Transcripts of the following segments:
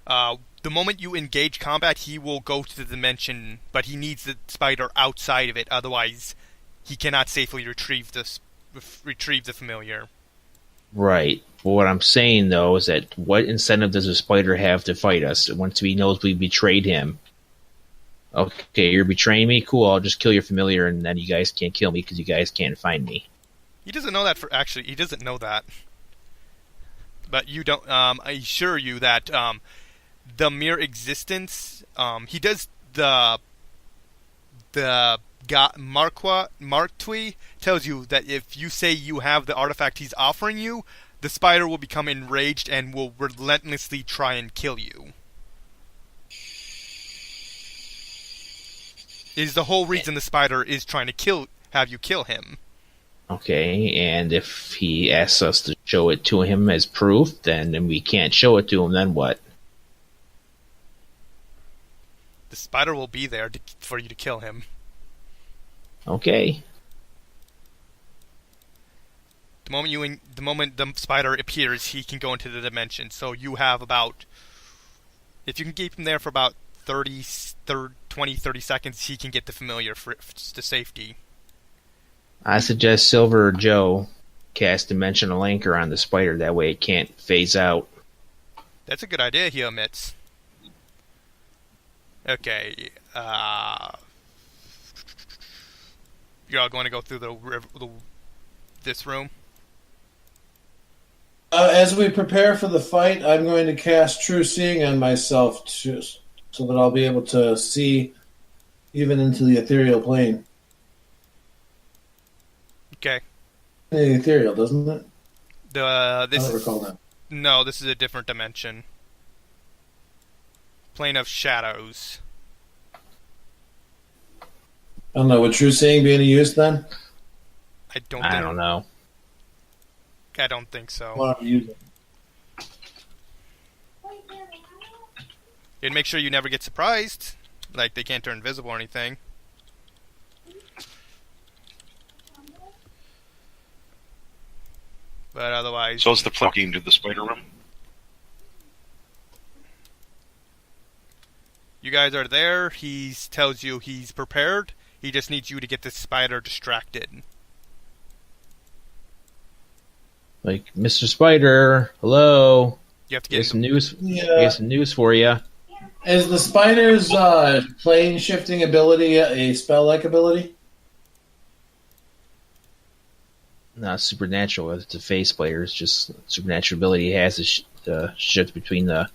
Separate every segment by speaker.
Speaker 1: The moment you engage combat, he will go to the dimension, but he needs the spider outside of it. Otherwise, he cannot safely retrieve the familiar.
Speaker 2: Right. But what I'm saying, though, is that what incentive does a spider have to fight us once he knows we betrayed him? Okay, you're betraying me? Cool, I'll just kill your familiar, and then you guys can't kill me because you guys can't find me.
Speaker 1: He doesn't know that. He doesn't know that. But you don't. I assure you that the mere existence. He does the Marquis tells you that if you say you have the artifact he's offering you, the spider will become enraged and will relentlessly try and kill you. Is the whole reason the spider is trying to have you kill him.
Speaker 2: Okay, and if he asks us to show it to him as proof, then we can't show it to him, then what?
Speaker 1: The spider will be there for you to kill him.
Speaker 2: Okay.
Speaker 1: The moment the spider appears, he can go into the dimension. So you have about... If you can keep him there for about 20, 30 seconds, he can get the familiar to safety.
Speaker 2: I suggest Silver or Joe cast Dimensional Anchor on the spider. That way it can't phase out.
Speaker 1: That's a good idea, he omits. Okay, you're all going to go through this room?
Speaker 3: As we prepare for the fight, I'm going to cast True Seeing on myself so that I'll be able to see even into the ethereal plane.
Speaker 1: Okay.
Speaker 3: The ethereal, doesn't it?
Speaker 1: I don't
Speaker 3: recall that.
Speaker 1: No, this is a different dimension. Plane of shadows.
Speaker 3: I don't know. Would True Seeing be any use then?
Speaker 1: I don't
Speaker 2: know.
Speaker 1: I don't think so.
Speaker 3: Well, I'm using.
Speaker 1: You'd make sure you never get surprised. Like, they can't turn invisible or anything. But otherwise...
Speaker 4: So is the plugging to the spider room?
Speaker 1: You guys are there. He tells you he's prepared. He just needs you to get the spider distracted.
Speaker 2: Like, Mr. Spider, hello.
Speaker 1: You have to get
Speaker 2: some news.
Speaker 3: Yeah.
Speaker 2: Get some news for you.
Speaker 3: Is the spider's plane shifting ability a spell-like ability?
Speaker 2: Not supernatural. It's a phase player. It's just supernatural ability he has to shift between the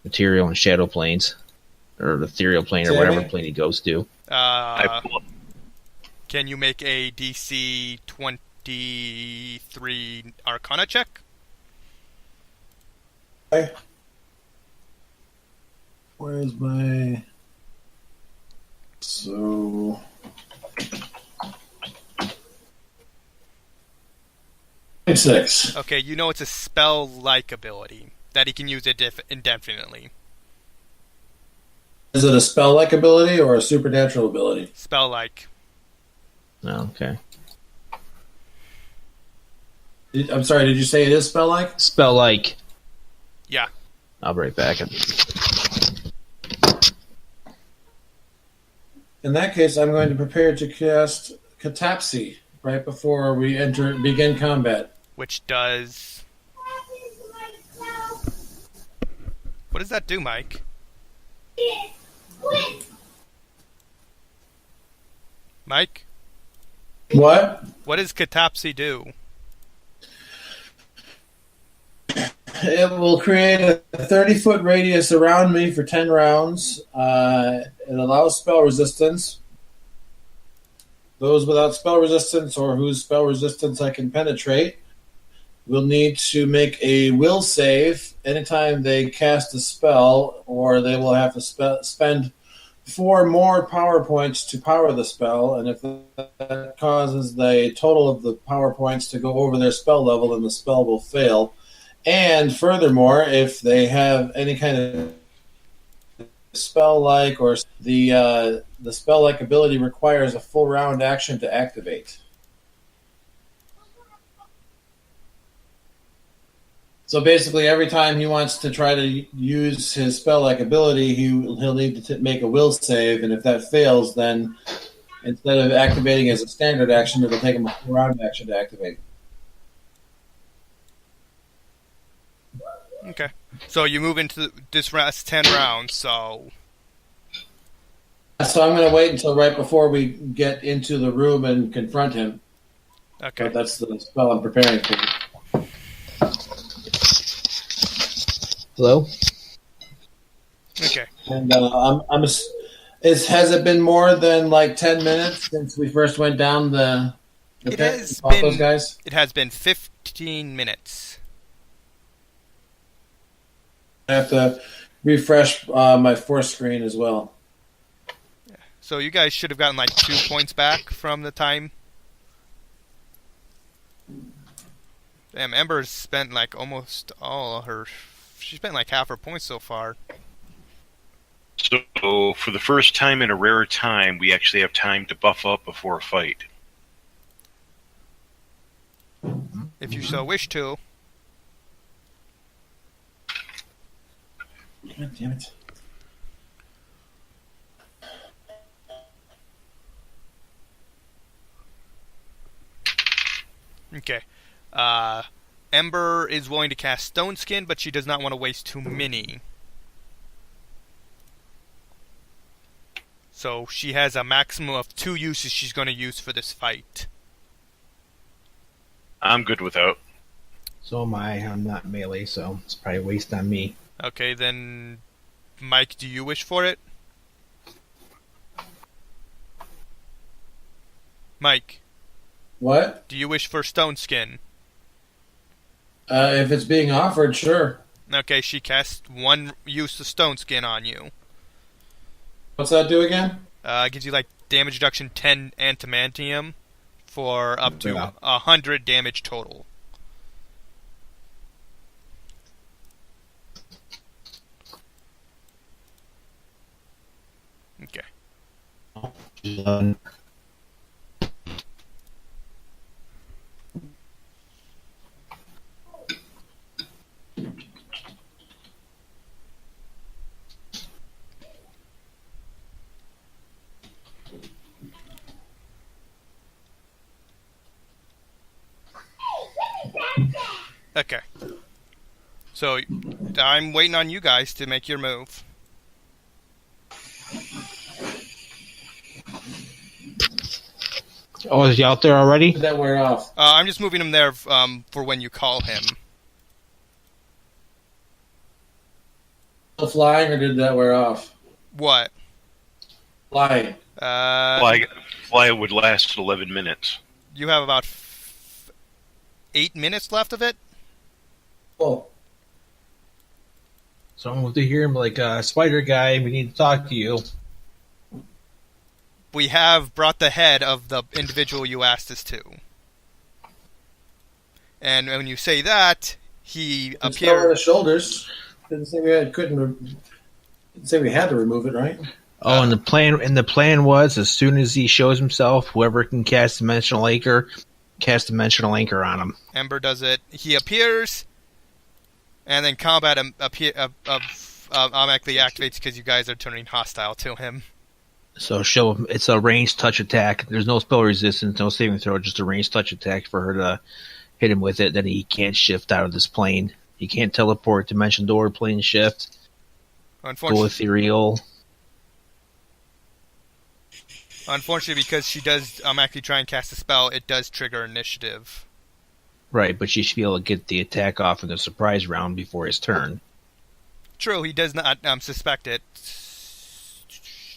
Speaker 2: material and shadow planes, or the ethereal plane, or whatever plane he goes to.
Speaker 1: Can you make a DC 23 Arcana check?
Speaker 3: Okay. Where's my... So... 26.
Speaker 1: Okay, you know it's a spell-like ability that he can use it indefinitely.
Speaker 3: Is it a spell-like ability or a supernatural ability?
Speaker 1: Spell-like.
Speaker 2: Oh, okay.
Speaker 3: I'm sorry, did you say it is spell-like?
Speaker 2: Spell-like.
Speaker 1: Yeah.
Speaker 2: I'll be right back.
Speaker 3: In that case, I'm going to prepare to cast Catapsy right before we begin combat.
Speaker 1: Which does... What does that do, Mike? Mike?
Speaker 3: What?
Speaker 1: What does Catapsy do?
Speaker 3: It will create a 30-foot radius around me for 10 rounds. It allows spell resistance. Those without spell resistance or whose spell resistance I can penetrate will need to make a will save anytime they cast a spell, or they will have to spend 4 more power points to power the spell, and if that causes the total of the power points to go over their spell level, then the spell will fail. And furthermore, if they have any kind of spell-like, or the spell-like ability requires a full round action to activate. So basically, every time he wants to try to use his spell-like ability, he'll need to make a will save, and if that fails, then instead of activating as a standard action, it'll take him a full round action to activate.
Speaker 1: Okay. So you move into this last 10 rounds, so...
Speaker 3: So I'm going to wait until right before we get into the room and confront him.
Speaker 1: Okay.
Speaker 3: But that's the spell I'm preparing for.
Speaker 2: Hello?
Speaker 1: Okay.
Speaker 3: And has it been more than like 10 minutes since we first went down the
Speaker 1: It
Speaker 3: pit
Speaker 1: has
Speaker 3: and fought
Speaker 1: been...
Speaker 3: those guys?
Speaker 1: It has been 15 minutes.
Speaker 3: I have to refresh my force screen as well.
Speaker 1: So you guys should have gotten like 2 points back from the time. Damn, Ember's spent like almost all her... She spent like half her points so far.
Speaker 4: So, for the first time in a rare time, we actually have time to buff up before a fight.
Speaker 1: If you so wish to.
Speaker 3: God damn it.
Speaker 1: Okay. Ember is willing to cast Stone Skin, but she does not want to waste too many. So she has a maximum of 2 uses she's going to use for this fight.
Speaker 4: I'm good without.
Speaker 2: So am I. I'm not melee, so it's probably a waste on me.
Speaker 1: Okay, then... Mike, do you wish for it? Mike,
Speaker 3: What?
Speaker 1: do you wish for Stone Skin?
Speaker 3: If it's being offered, sure.
Speaker 1: Okay, she casts 1 use of Stone Skin on you.
Speaker 3: What's that do again?
Speaker 1: Gives you like damage reduction 10 antimantium for up to
Speaker 2: Yeah.
Speaker 1: 100 damage total. Okay. Okay. So, I'm waiting on you guys to make your move.
Speaker 2: Oh, is he out there already?
Speaker 3: Did that wear off?
Speaker 1: I'm just moving him there for when you call him.
Speaker 3: Still flying, or did that wear off?
Speaker 1: What?
Speaker 3: Flying.
Speaker 4: Fly would last 11 minutes.
Speaker 1: You have about 8 minutes left of it?
Speaker 3: Oh.
Speaker 2: Someone to hear him like, Spider Guy, we need to talk to you.
Speaker 1: We have brought the head of the individual you asked us to. And when you say that, he
Speaker 3: It's still on the
Speaker 1: appears...
Speaker 3: shoulders. Didn't say we had didn't say we had to remove it, right?
Speaker 2: Oh, and the plan was as soon as he shows himself, whoever can cast Dimensional Anchor on him.
Speaker 1: Ember does it. He appears, and then combat automatically activates because you guys are turning hostile to him.
Speaker 2: So it's a ranged touch attack. There's no spell resistance, no saving throw, just a ranged touch attack for her to hit him with it. Then he can't shift out of this plane. He can't teleport, dimension door, plane shift, go ethereal.
Speaker 1: Unfortunately, because she does automatically try and cast a spell, it does trigger initiative.
Speaker 2: Right, but she should be able to get the attack off in the surprise round before his turn.
Speaker 1: True, he does not suspect it.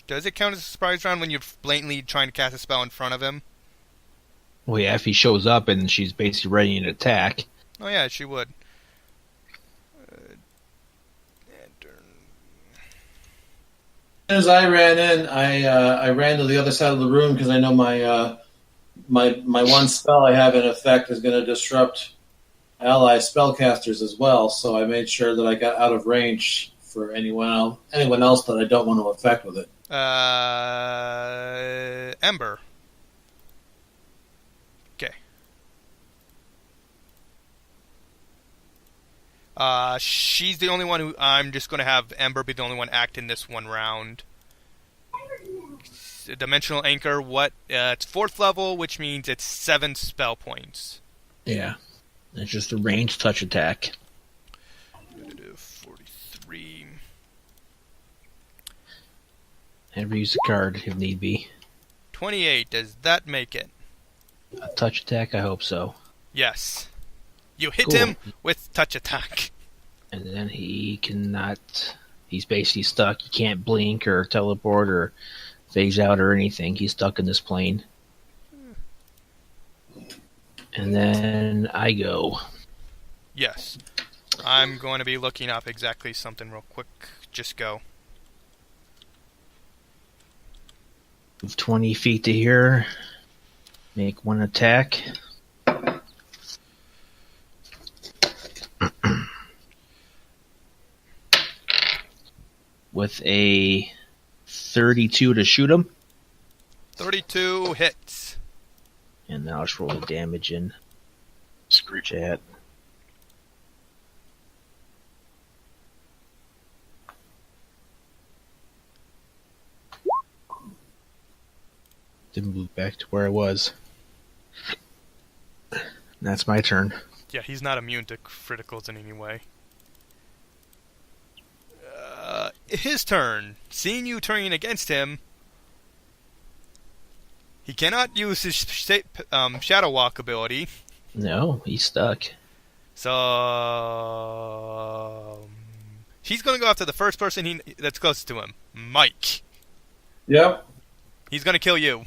Speaker 1: Does it count as a surprise round when you're blatantly trying to cast a spell in front of him?
Speaker 2: Well, yeah, if he shows up and she's basically ready to attack.
Speaker 1: Oh yeah, she would.
Speaker 3: As I ran in, I ran to the other side of the room because I know my one spell I have in effect is going to disrupt ally spellcasters as well. So I made sure that I got out of range for anyone else that I don't want to affect with it.
Speaker 1: Ember. Okay. She's the only one who... I'm just going to have Ember be the only one act in this one round. Dimensional Anchor, what? It's 4th level, which means it's 7 spell points.
Speaker 2: Yeah. It's just a ranged touch attack.
Speaker 1: 43.
Speaker 2: Ever use a card if need be.
Speaker 1: 28. Does that make it?
Speaker 2: A touch attack? I hope so.
Speaker 1: Yes. You hit
Speaker 2: Cool.
Speaker 1: him with touch attack.
Speaker 2: And then he cannot... He's basically stuck. He can't blink or teleport or phase out or anything. He's stuck in this plane. And then I go.
Speaker 1: Yes. I'm going to be looking up exactly something real quick. Just go.
Speaker 2: Move 20 feet to here. Make 1 attack. With a 32 to shoot him.
Speaker 1: 32 hits.
Speaker 2: And now I'll just roll the damage in
Speaker 4: Screech.
Speaker 2: chat. Didn't move back to where I was. That's my turn.
Speaker 1: Yeah, he's not immune to criticals in any way. His turn. Seeing you turning against him, he cannot use his Shadow Walk ability.
Speaker 2: No, he's stuck.
Speaker 1: So he's going to go after the first person that's closest to him, Mike.
Speaker 3: Yep.
Speaker 1: He's going to kill you.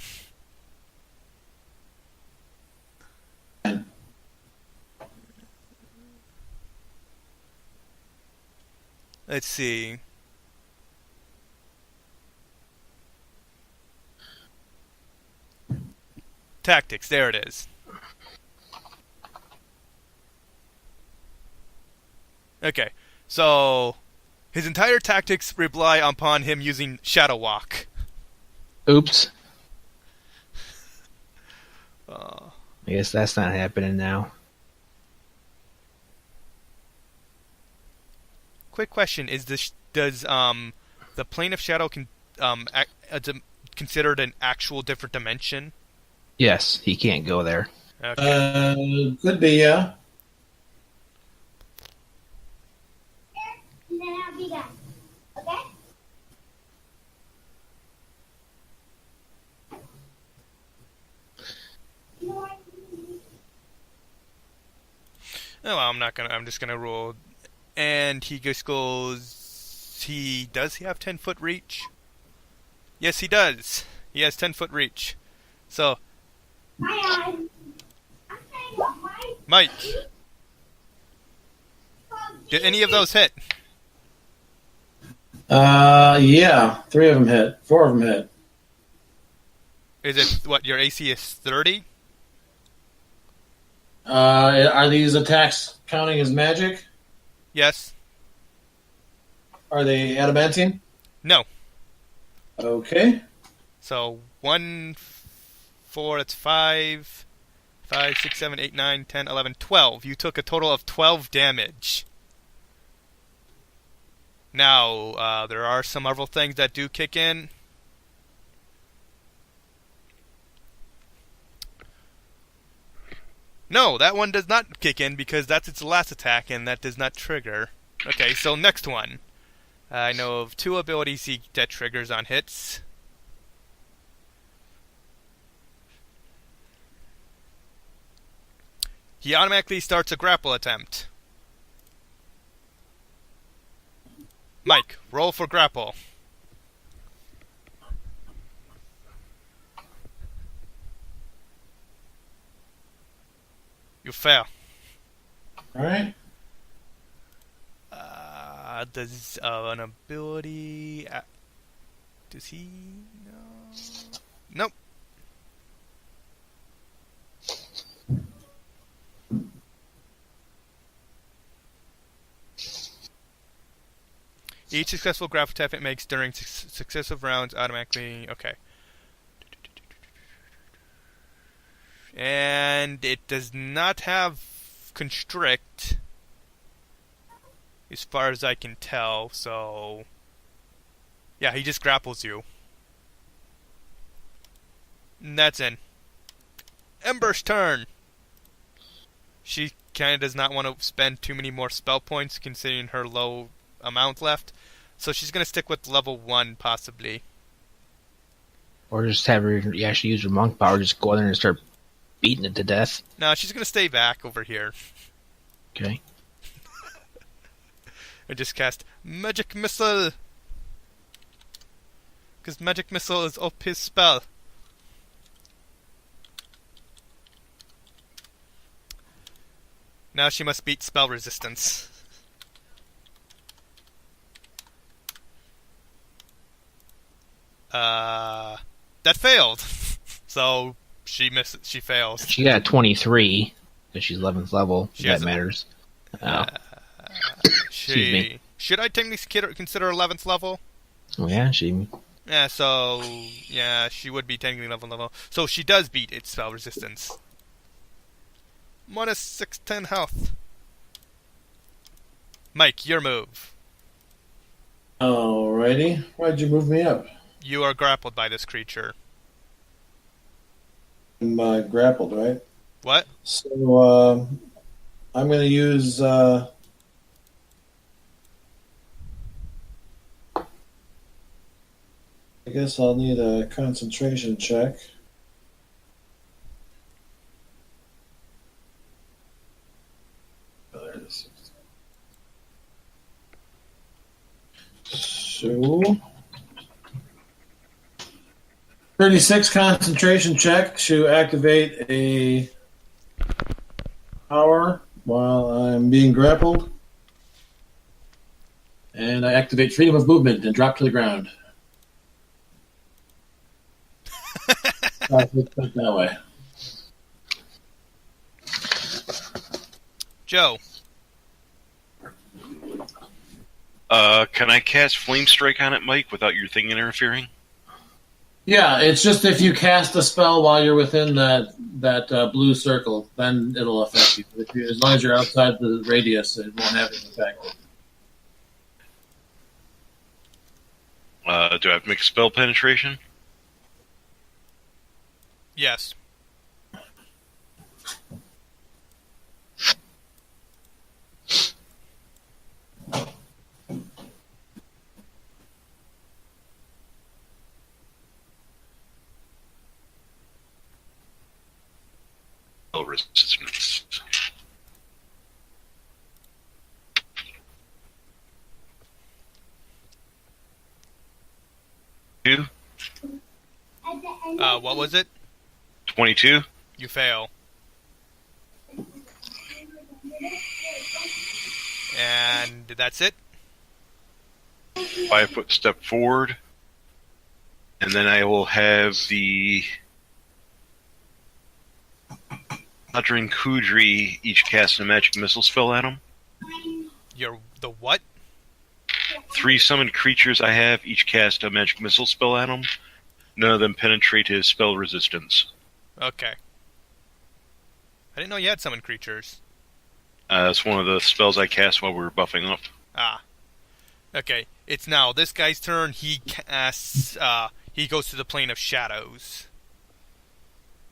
Speaker 1: Let's see. Tactics, there it is. Okay, so his entire tactics rely upon him using Shadow Walk.
Speaker 2: Oops.
Speaker 1: Uh,
Speaker 2: I guess that's not happening now.
Speaker 1: quick question: does the plane of shadow considered an actual different dimension?
Speaker 2: Yes, he can't go there.
Speaker 1: Okay.
Speaker 3: Could be, yeah.
Speaker 5: And then I'll be done. Okay?
Speaker 1: Oh, well, I'm just gonna roll, and he just goes. Does he have 10-foot reach? Yes, he does. He has 10-foot reach. So, Mike, did any of those hit?
Speaker 3: Yeah. 3 of them hit. 4 of them hit.
Speaker 1: Is it what your AC is 30?
Speaker 3: Are these attacks counting as magic?
Speaker 1: Yes.
Speaker 3: Are they adamantine?
Speaker 1: No.
Speaker 3: Okay.
Speaker 1: So 1, 4. That's 5, 5, 6, 7, 8, 9, 10, 11, 12. You took a total of 12 damage. Now, there are some Marvel things that do kick in. No, that one does not kick in because that's its last attack and that does not trigger. Okay, so next one. I know of 2 abilities that triggers on hits. He automatically starts a grapple attempt. Mike, roll for grapple. You fail.
Speaker 3: All right.
Speaker 1: Does an ability... does he... No. Nope. Each successful grapple attack it makes during successive rounds automatically... Okay. And it does not have constrict. as far as I can tell. So, yeah, he just grapples you. And that's in. Ember's turn. She kind of does not want to spend too many more spell points considering her low amount left. So she's going to stick with level 1 possibly.
Speaker 2: Or just have her actually use her monk power, just go in there and start beating it to death.
Speaker 1: No, she's going to stay back over here.
Speaker 2: Okay.
Speaker 1: And just cast Magic Missile. Because Magic Missile is up his spell. Now she must beat spell resistance. That failed. So she fails.
Speaker 2: She got 23 because she's 11th level.
Speaker 1: She
Speaker 2: That
Speaker 1: has a-
Speaker 2: matters. Oh.
Speaker 1: Excuse
Speaker 2: me.
Speaker 1: Should I technically consider 11th level?
Speaker 2: Oh, yeah, she.
Speaker 1: Yeah, so yeah, she would be technically level. So she does beat its spell resistance. Minus 610 health. Mike, your move.
Speaker 3: Alrighty. Why'd you move me up?
Speaker 1: You are grappled by this creature.
Speaker 3: I'm grappled, right?
Speaker 1: What?
Speaker 3: So I'm going to use. I guess I'll need a concentration check. There it is. So 36 concentration check to activate a power while I'm being grappled. And I activate freedom of movement and drop to the ground. Let's put it that way.
Speaker 1: Joe.
Speaker 4: Can I cast Flame Strike on it, Mike, without your thing interfering?
Speaker 3: Yeah, it's just if you cast a spell while you're within that blue circle, then it'll affect you. As long as you're outside the radius, it won't have an effect.
Speaker 4: Do I have to make a spell penetration?
Speaker 1: Yes.
Speaker 4: Spell resistance. Two?
Speaker 1: What was it?
Speaker 4: 22?
Speaker 1: You fail. And that's it?
Speaker 4: 5 foot step forward. And then I will have the Hadron Kudri each cast a magic missile spell at him.
Speaker 1: The what?
Speaker 4: 3 summoned creatures I have each cast a magic missile spell at him. None of them penetrate his spell resistance.
Speaker 1: Okay. I didn't know you had summon creatures.
Speaker 4: That's one of the spells I cast while we were buffing up.
Speaker 1: Ah. Okay. It's now this guy's turn. He casts, he goes to the plane of shadows.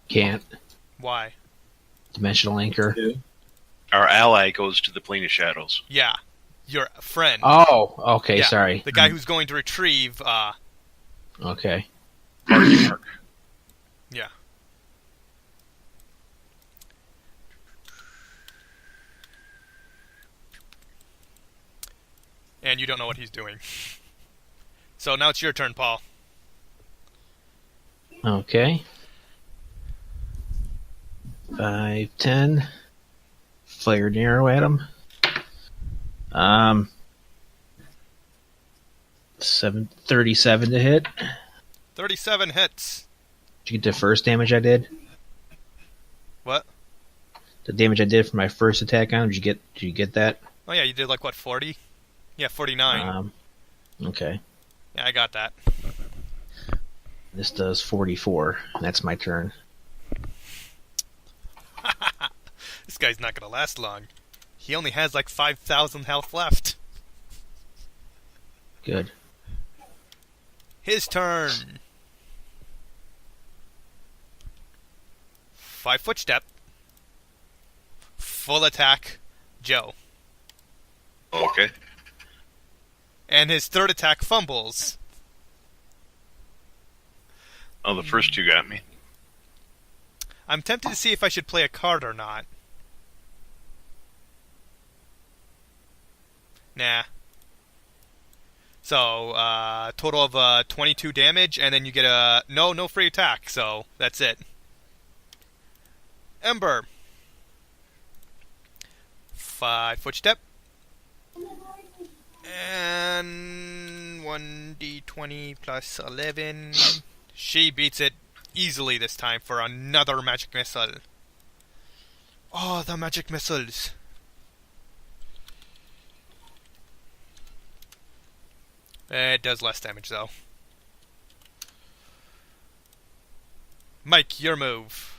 Speaker 2: Can't.
Speaker 1: Why?
Speaker 2: Dimensional anchor.
Speaker 4: Our ally goes to the plane of shadows.
Speaker 1: Yeah. Your friend.
Speaker 2: Oh, okay,
Speaker 1: Yeah,
Speaker 2: sorry.
Speaker 1: The guy who's going to retrieve,
Speaker 2: Okay.
Speaker 4: Mark.
Speaker 1: yeah. And you don't know what he's doing. So now it's your turn, Paul.
Speaker 2: Okay. 5, 10. Fire an arrow at him. 37 to hit.
Speaker 1: 37 hits.
Speaker 2: Did you get the first damage I did?
Speaker 1: What?
Speaker 2: The damage I did for my first attack on him, did you get that?
Speaker 1: Oh yeah, you did like what, 40? Yeah, 49.
Speaker 2: Okay.
Speaker 1: Yeah, I got that.
Speaker 2: This does 44. That's my turn.
Speaker 1: This guy's not gonna last long. He only has like 5,000 health left.
Speaker 2: Good.
Speaker 1: His turn. 5-foot step. Full attack, Joe.
Speaker 4: Okay.
Speaker 1: And his third attack fumbles.
Speaker 4: Oh, the first two got me.
Speaker 1: I'm tempted to see if I should play a card or not. Nah. So, total of 22 damage, and then you get a... No free attack, so that's it. Ember. 5-foot step. And 1d20 plus 11. She beats it easily this time for another magic missile. Oh, the magic missiles. It does less damage, though. Mike, your move.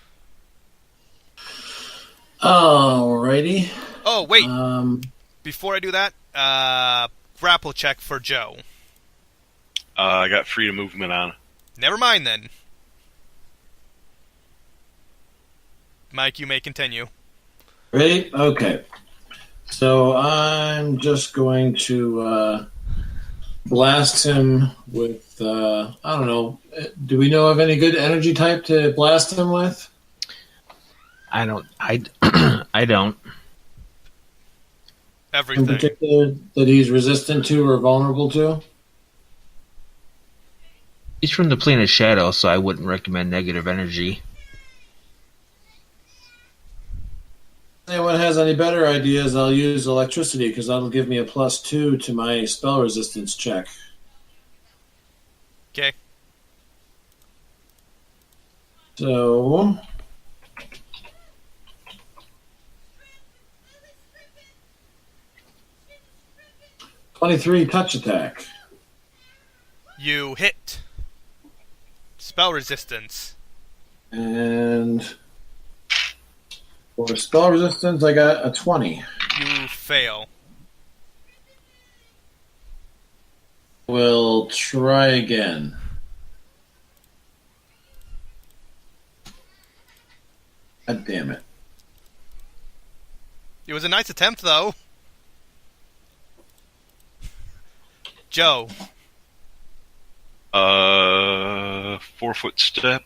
Speaker 3: Alrighty.
Speaker 1: Oh, wait. Before I do that, grapple check for Joe.
Speaker 4: I got freedom movement on.
Speaker 1: Never mind, then. Mike, you may continue.
Speaker 3: Ready? Okay. So I'm just going to blast him with, I don't know. Do we know of any good energy type to blast him with?
Speaker 2: I don't. I don't.
Speaker 3: In
Speaker 1: Everything.
Speaker 3: particular that he's resistant to or vulnerable to?
Speaker 2: He's from the plane of shadow, so I wouldn't recommend negative energy.
Speaker 3: If anyone has any better ideas, I'll use electricity because that'll give me a +2 to my spell resistance check.
Speaker 1: Okay.
Speaker 3: So 23 touch attack.
Speaker 1: You hit. Spell resistance.
Speaker 3: And for spell resistance, I got a 20.
Speaker 1: You fail.
Speaker 3: We'll try again. God damn it.
Speaker 1: It was a nice attempt, though. Joe.
Speaker 4: 4-foot step.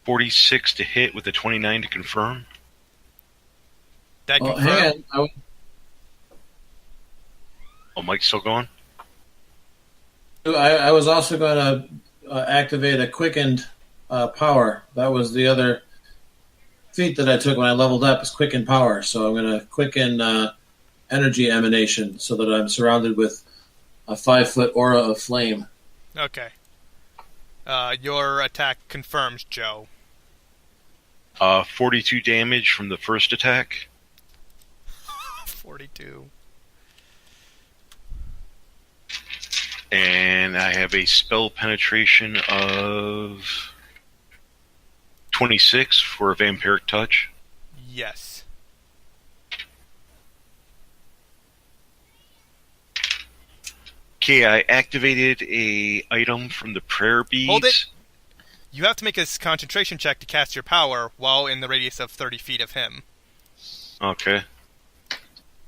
Speaker 4: 46 to hit with a 29 to confirm.
Speaker 1: That
Speaker 3: Well,
Speaker 1: confirm.
Speaker 3: hang on.
Speaker 4: Oh, Mike's still going?
Speaker 3: I was also going to activate a quickened power. That was the other feat that I took when I leveled up, is quickened power. So I'm going to quicken energy emanation so that I'm surrounded with a 5-foot aura of flame.
Speaker 1: Okay. Your attack confirms, Joe.
Speaker 4: 42 damage from the first attack.
Speaker 1: 42.
Speaker 4: And I have a spell penetration of 26 for a vampiric touch.
Speaker 1: Yes.
Speaker 4: Okay, I activated a item from the prayer beads.
Speaker 1: Hold it. You have to make a concentration check to cast your power while in the radius of 30 feet of him.
Speaker 4: Okay.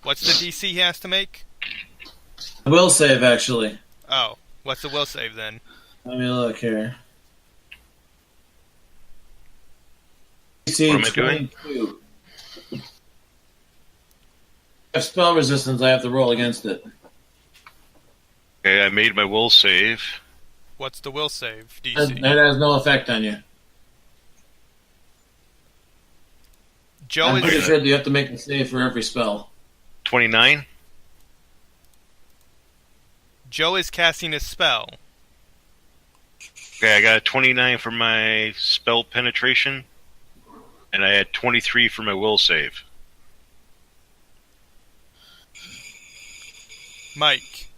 Speaker 1: What's the DC he has to make?
Speaker 3: Will save, actually.
Speaker 1: Oh, what's the will save then?
Speaker 3: Let me look here. DC
Speaker 4: What am I doing?
Speaker 3: 22. I have spell resistance, I have to roll against it.
Speaker 4: Okay, I made my will save.
Speaker 1: What's the will save
Speaker 3: That
Speaker 1: DC?
Speaker 3: has no effect on you.
Speaker 1: Joe
Speaker 3: I'm pretty
Speaker 1: is
Speaker 3: sure that you have to make the save for every spell.
Speaker 4: 29.
Speaker 1: Joe is casting a spell.
Speaker 4: Okay, I got a 29 for my spell penetration, and I had 23 for my will save.
Speaker 1: Mike.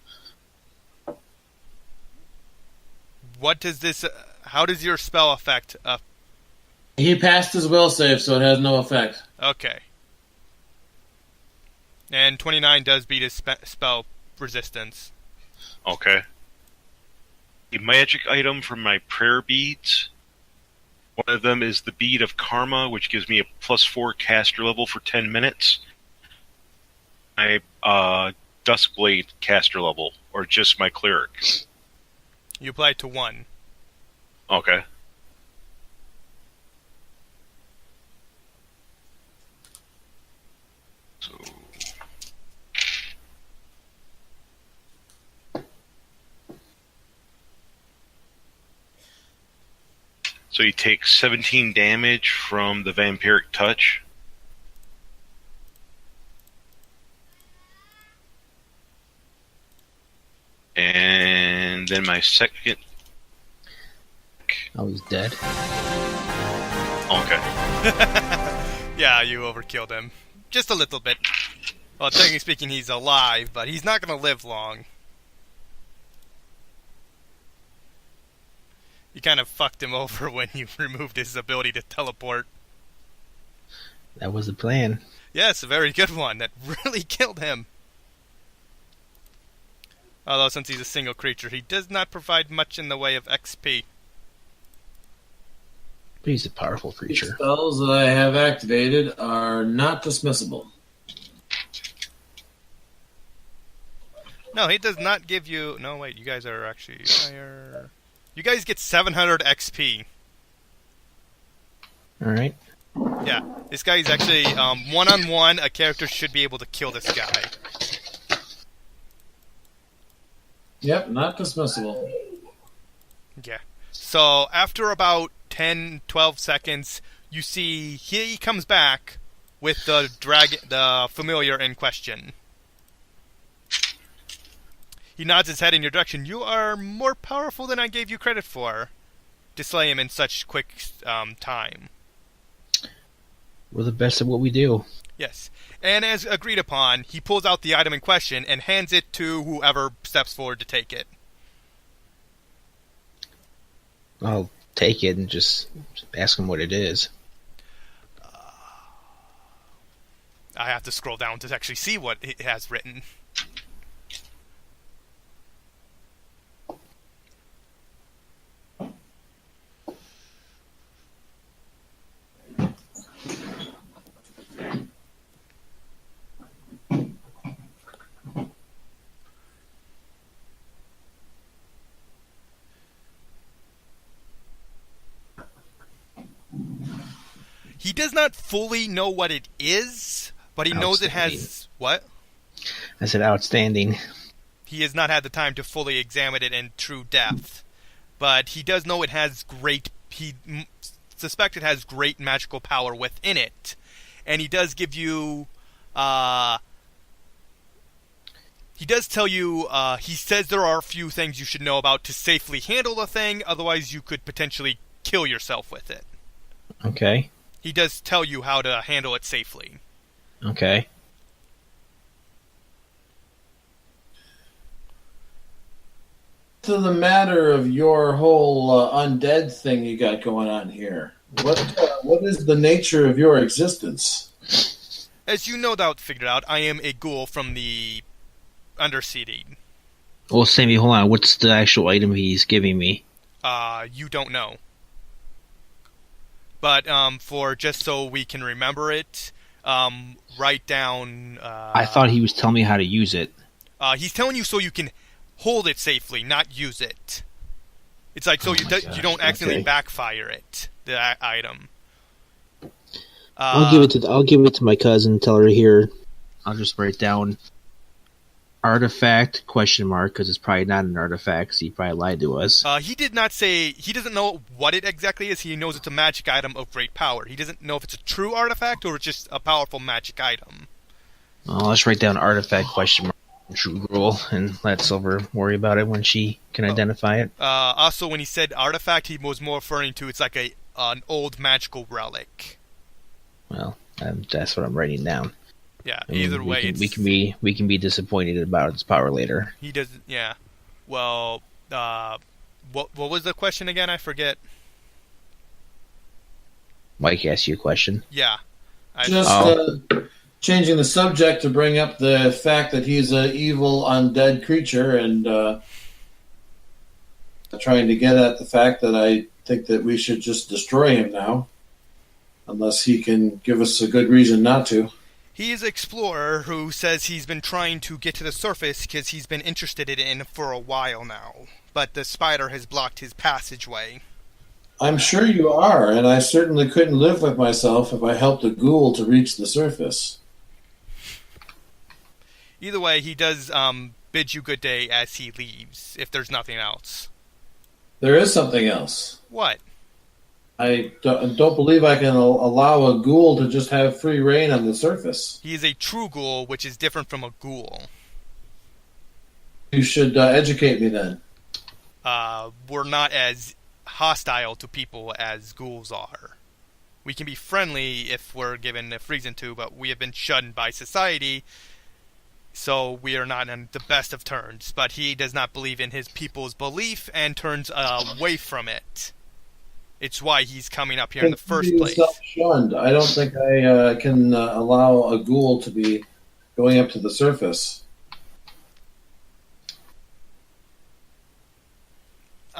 Speaker 1: What does this? How does your spell affect?
Speaker 3: He passed his will save, so it has no effect.
Speaker 1: Okay. And 29 does beat his spell resistance.
Speaker 4: Okay. A magic item from my prayer beads. One of them is the Bead of Karma, which gives me a +4 caster level for 10 minutes. My Duskblade caster level, or just my cleric.
Speaker 1: You apply it to 1.
Speaker 4: Okay. So you take 17 damage from the vampiric touch. And then my second...
Speaker 2: Oh, he's dead.
Speaker 4: Okay.
Speaker 1: Yeah, you overkilled him. Just a little bit. Well, technically speaking, he's alive, but he's not going to live long. You kind of fucked him over when you removed his ability to teleport.
Speaker 2: That was the plan.
Speaker 1: Yes, a very good one. That really killed him. Although, since he's a single creature, he does not provide much in the way of XP.
Speaker 2: But he's a powerful creature.
Speaker 3: Spells that I have activated are not dismissible.
Speaker 1: No, he does not give you... No, wait, you guys are actually higher... You guys get 700 XP.
Speaker 2: Alright.
Speaker 1: Yeah, this guy is actually, one-on-one, a character should be able to kill this guy.
Speaker 3: Yep, not dismissible.
Speaker 1: Yeah. So, after about 10, 12 seconds, you see he comes back with the familiar in question. He nods his head in your direction. You are more powerful than I gave you credit for to slay him in such quick time.
Speaker 2: We're the best at what we do.
Speaker 1: Yes. And as agreed upon, he pulls out the item in question and hands it to whoever steps forward to take it.
Speaker 2: I'll take it and just ask him what it is.
Speaker 1: I have to scroll down to actually see what it has written. He does not fully know what it is, but he knows it has... What?
Speaker 2: I said outstanding.
Speaker 1: He has not had the time to fully examine it in true depth. But he does know it has great... He suspects it has great magical power within it. And he does give you... He does tell you... he says there are a few things you should know about to safely handle the thing, otherwise you could potentially kill yourself with it.
Speaker 2: Okay.
Speaker 1: He does tell you how to handle it safely.
Speaker 2: Okay.
Speaker 3: To the matter of your whole undead thing you got going on here, what is the nature of your existence?
Speaker 1: As you no doubt figured out, I am a ghoul from the Undercity.
Speaker 2: Well, Sammy, hold on. What's the actual item he's giving me?
Speaker 1: You don't know. But for just so we can remember it, write down...
Speaker 2: I thought he was telling me how to use it.
Speaker 1: He's telling you so you can hold it safely, not use it. It's like so you don't accidentally backfire it, the item.
Speaker 2: I'll give it to my cousin. Tell her here. I'll just write down artifact ? Because it's probably not an artifact. So he probably lied to us.
Speaker 1: He did not say he doesn't know what it exactly is. He knows it's a magic item of great power. He doesn't know if it's a true artifact or it's just a powerful magic item.
Speaker 2: Well, let's write down artifact ? True rule, and let Silver worry about it when she can identify it.
Speaker 1: Also, when he said artifact, he was more referring to it's like an old magical relic.
Speaker 2: Well, that's what I'm writing down.
Speaker 1: Yeah. Either way,
Speaker 2: we can be disappointed about its power later.
Speaker 1: He doesn't. Yeah. Well, what was the question again? I forget.
Speaker 2: Mike asked you a question.
Speaker 1: Yeah.
Speaker 3: changing the subject to bring up the fact that he's an evil undead creature and trying to get at the fact that I think that we should just destroy him now, unless he can give us a good reason not to.
Speaker 1: He's an explorer who says he's been trying to get to the surface because he's been interested in it for a while now, but the spider has blocked his passageway.
Speaker 3: I'm sure you are, and I certainly couldn't live with myself if I helped a ghoul to reach the surface.
Speaker 1: Either way, he does bid you good day as he leaves, if there's nothing else.
Speaker 3: There is something else.
Speaker 1: What?
Speaker 3: I don't believe I can allow a ghoul to just have free reign on the surface.
Speaker 1: He is a true ghoul, which is different from a ghoul.
Speaker 3: You should educate me then.
Speaker 1: We're not as hostile to people as ghouls are. We can be friendly if we're given a reason to, but we have been shunned by society, so we are not on the best of terms. But he does not believe in his people's belief and turns away from it. It's why he's coming up here in the first place.
Speaker 3: Self-shunned. I don't think I can allow a ghoul to be going up to the surface.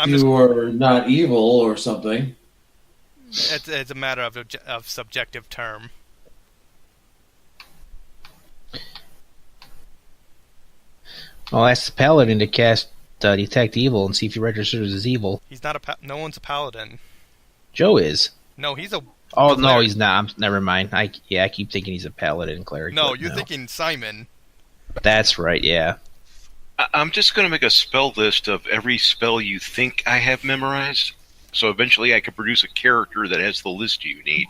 Speaker 3: You are not evil or something.
Speaker 1: It's a matter of subjective term.
Speaker 2: Well, ask the paladin to cast Detect Evil and see if he registers as evil.
Speaker 1: He's not no one's a paladin.
Speaker 2: Joe is.
Speaker 1: No, he's a...
Speaker 2: Oh, no, he's not. Never mind. I keep thinking he's a paladin cleric.
Speaker 1: No, you're thinking Simon.
Speaker 2: That's right, yeah.
Speaker 4: I'm just going to make a spell list of every spell you think I have memorized, so eventually I can produce a character that has the list you need.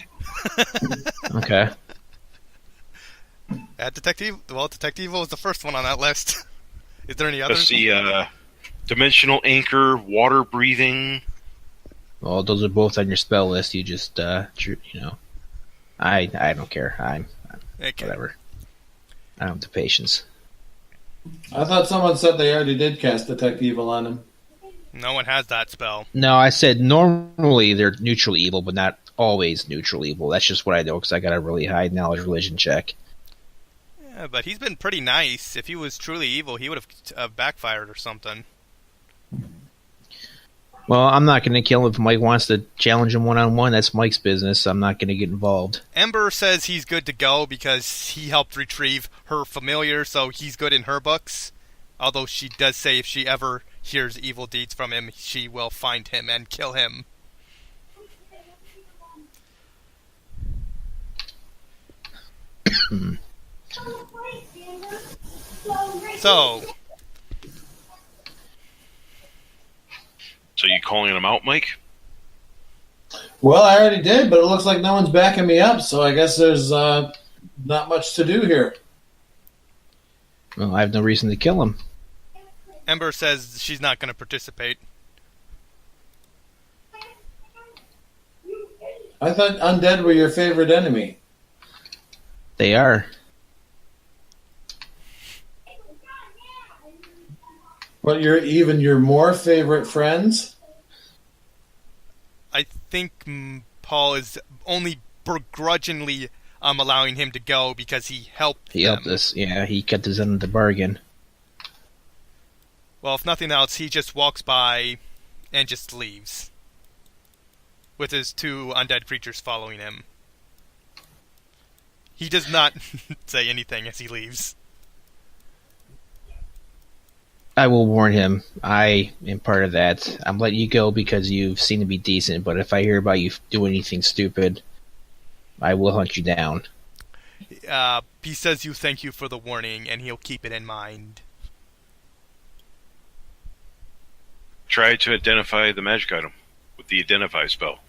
Speaker 2: Okay.
Speaker 1: Detect Evil is the first one on that list. Is there any others?
Speaker 4: Let's see, Dimensional Anchor, Water Breathing.
Speaker 2: Well, those are both on your spell list. You just, I don't care.
Speaker 1: Okay.
Speaker 2: Whatever. I don't have the patience.
Speaker 3: I thought someone said they already did cast Detect Evil on him.
Speaker 1: No one has that spell.
Speaker 2: No, I said normally they're neutral evil, but not always neutral evil. That's just what I know because I got a really high knowledge religion check.
Speaker 1: Yeah, but he's been pretty nice. If he was truly evil, he would have backfired or something.
Speaker 2: Well, I'm not going to kill him if Mike wants to challenge him one-on-one. That's Mike's business. I'm not going to get involved.
Speaker 1: Ember says he's good to go because he helped retrieve her familiar, so he's good in her books. Although she does say if she ever hears evil deeds from him, she will find him and kill him. So
Speaker 4: you calling him out, Mike?
Speaker 3: Well, I already did, but it looks like no one's backing me up, so I guess there's not much to do here.
Speaker 2: Well, I have no reason to kill him.
Speaker 1: Ember says she's not going to participate.
Speaker 3: I thought undead were your favorite enemy.
Speaker 2: They are.
Speaker 3: But you're even your more favorite friends?
Speaker 1: I think Paul is only begrudgingly allowing him to go because he helped them.
Speaker 2: He helped us. Yeah, he kept his end of the bargain.
Speaker 1: Well, if nothing else, he just walks by and just leaves. With his two undead creatures following him. He does not say anything as he leaves.
Speaker 2: I will warn him. I am part of that. I'm letting you go because you seem to be decent, but if I hear about you doing anything stupid, I will hunt you down.
Speaker 1: He says you thank you for the warning, and he'll keep it in mind.
Speaker 4: Try to identify the magic item with the identify spell.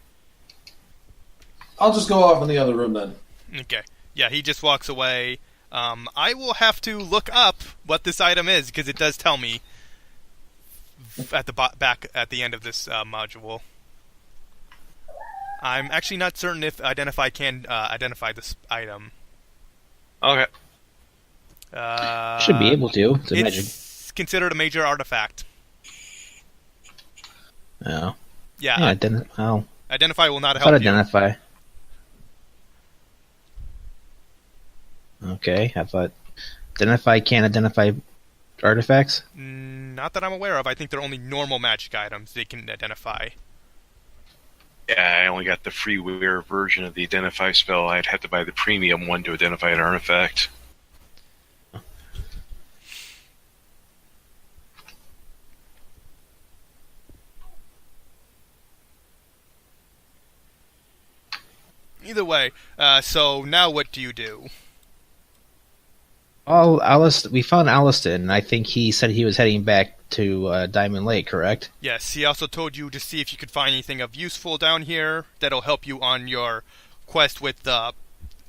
Speaker 3: I'll just go off in the other room then.
Speaker 1: Okay. Yeah, he just walks away. I will have to look up what this item is, because it does tell me at the back at the end of this module. I'm actually not certain if Identify can identify this item.
Speaker 4: Okay.
Speaker 2: Should be able to.
Speaker 1: It's considered a major artifact.
Speaker 2: Oh.
Speaker 1: Yeah.
Speaker 2: Identify
Speaker 1: will not help you.
Speaker 2: Identify. Okay, I thought can't identify artifacts.
Speaker 1: Not that I'm aware of. I think they're only normal magic items they can identify.
Speaker 4: Yeah, I only got the freeware version of the identify spell. I'd have to buy the premium one to identify an artifact.
Speaker 1: Either way, so now what do you do?
Speaker 2: We found Alliston, and I think he said he was heading back to Diamond Lake, correct?
Speaker 1: Yes, he also told you to see if you could find anything of useful down here that'll help you on your quest with the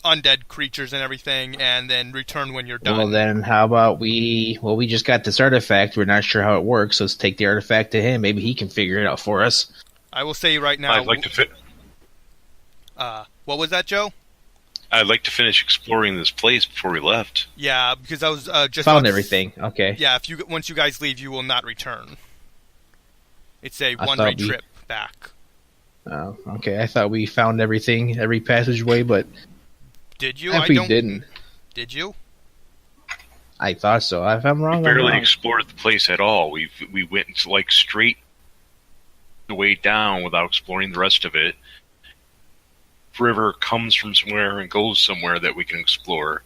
Speaker 1: undead creatures and everything, and then return when you're done.
Speaker 2: Well, then how about we just got this artifact. We're not sure how it works, so let's take the artifact to him. Maybe he can figure it out for us.
Speaker 1: I will say right now...
Speaker 4: I'd like to fit.
Speaker 1: What was that, Joe?
Speaker 4: I'd like to finish exploring this place before we left.
Speaker 1: Yeah, because I was just...
Speaker 2: Found everything, okay.
Speaker 1: Yeah, once you guys leave, you will not return. It's a one-way trip back.
Speaker 2: Oh, okay. I thought we found everything, every passageway, but...
Speaker 1: Did you?
Speaker 2: If we didn't.
Speaker 1: Did you?
Speaker 2: I thought so. If I'm wrong,
Speaker 4: We barely
Speaker 2: I'm wrong.
Speaker 4: explored the place at all. We went like straight the way down without exploring the rest of it. River comes from somewhere and goes somewhere that we can explore.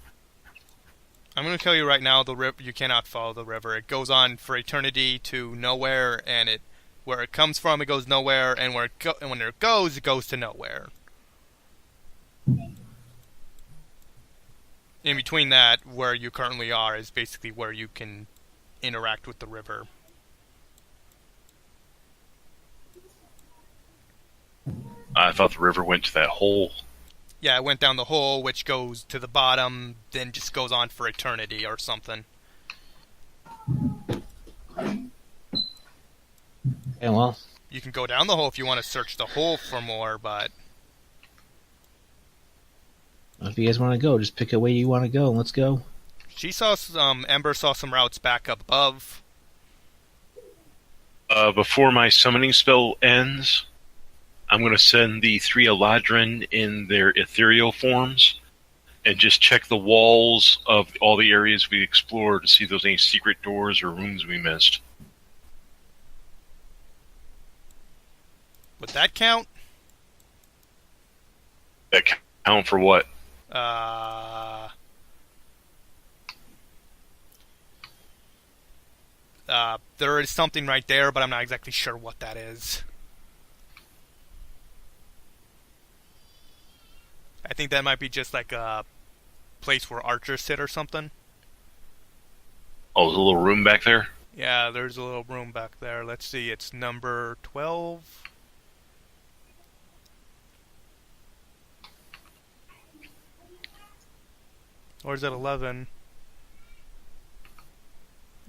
Speaker 1: I'm going to tell you right now, the river, you cannot follow the river. It goes on for eternity to nowhere, and where it comes from, it goes nowhere, and when it goes to nowhere. In between that, where you currently are is basically where you can interact with the river.
Speaker 4: I thought the river went to that hole.
Speaker 1: Yeah, it went down the hole, which goes to the bottom, then just goes on for eternity or something.
Speaker 2: Yeah, well,
Speaker 1: You can go down the hole if you want to search the hole for more, but...
Speaker 2: if you guys want to go, just pick a way you want to go, and let's go.
Speaker 1: Ember saw some routes back up above.
Speaker 4: Before my summoning spell ends, I'm going to send the 3 Eladrin in their ethereal forms and just check the walls of all the areas we explored to see if there's any secret doors or rooms we missed.
Speaker 1: Would that count?
Speaker 4: That count for what?
Speaker 1: There is something right there, but I'm not exactly sure what that is. I think that might be just like a place where archers sit or something.
Speaker 4: Oh, there's a little room back there?
Speaker 1: Yeah, there's a little room back there. Let's see, it's number 12. Or is it 11?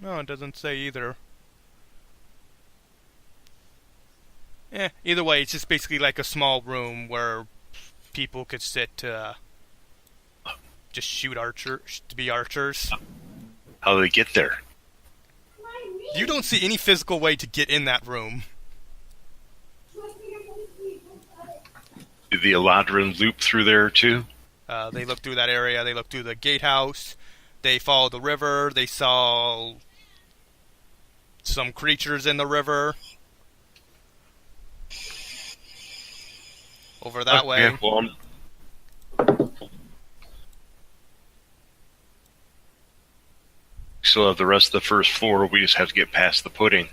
Speaker 1: No, it doesn't say either. Either way, it's just basically like a small room where people could sit to just shoot to be archers.
Speaker 4: How do they get there?
Speaker 1: You don't see any physical way to get in that room.
Speaker 4: Did the Eladrin loop through there too?
Speaker 1: They looked through that area, they looked through the gatehouse, they followed the river, they saw some creatures in the river. Over that way.
Speaker 4: Yeah, well, still have the rest of the first floor. We just have to get past the pudding.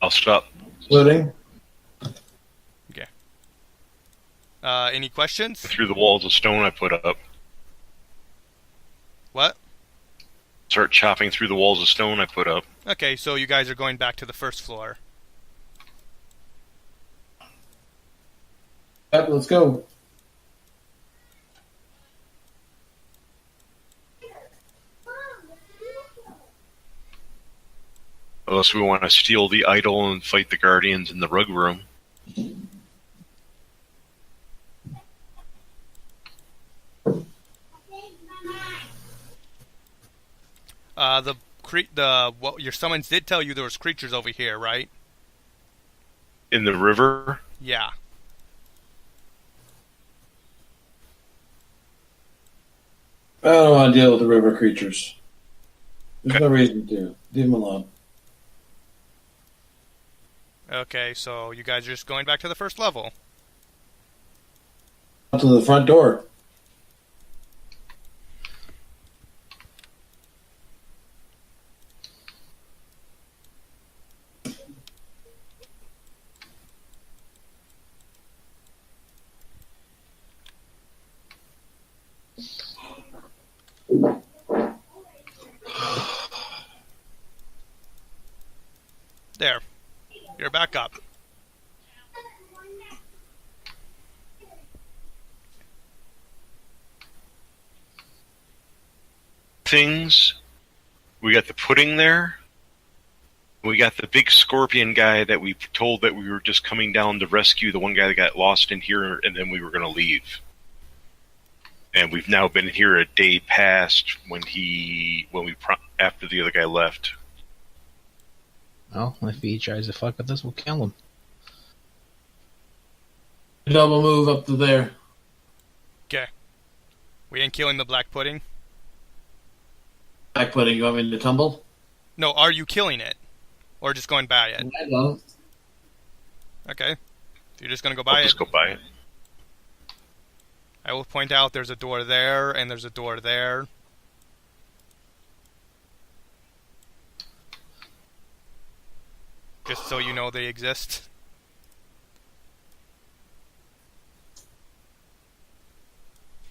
Speaker 4: I'll stop.
Speaker 3: Loading.
Speaker 1: Okay. Any questions?
Speaker 4: Through the walls of stone I put up.
Speaker 1: What?
Speaker 4: Start chopping through the walls of stone I put up.
Speaker 1: Okay, so you guys are going back to the first floor.
Speaker 3: Yep, let's go.
Speaker 4: Unless we want to steal the idol and fight the guardians in the rug room.
Speaker 1: What your summons did tell you there was creatures over here, right?
Speaker 4: In the river?
Speaker 1: Yeah.
Speaker 3: I don't want to deal with the river creatures. There's no reason to. Leave them alone.
Speaker 1: Okay, so you guys are just going back to the first level.
Speaker 3: Up to the front door.
Speaker 1: There. You're back up.
Speaker 4: Things. We got the pudding there. We got the big scorpion guy that we told that we were just coming down to rescue the one guy that got lost in here, and then we were going to leave. And we've now been here a day past after the other guy left.
Speaker 2: Well, if he tries to fuck with us, we'll kill him.
Speaker 3: Double move up to there.
Speaker 1: Okay. We ain't killing the black pudding?
Speaker 3: Black pudding, you want me to tumble?
Speaker 1: No, are you killing it? Or just going by it?
Speaker 3: I don't.
Speaker 1: Okay. You're just gonna go by
Speaker 4: I'll
Speaker 1: it?
Speaker 4: just go by it.
Speaker 1: I will point out there's a door there, and there's a door there. Just so you know they exist.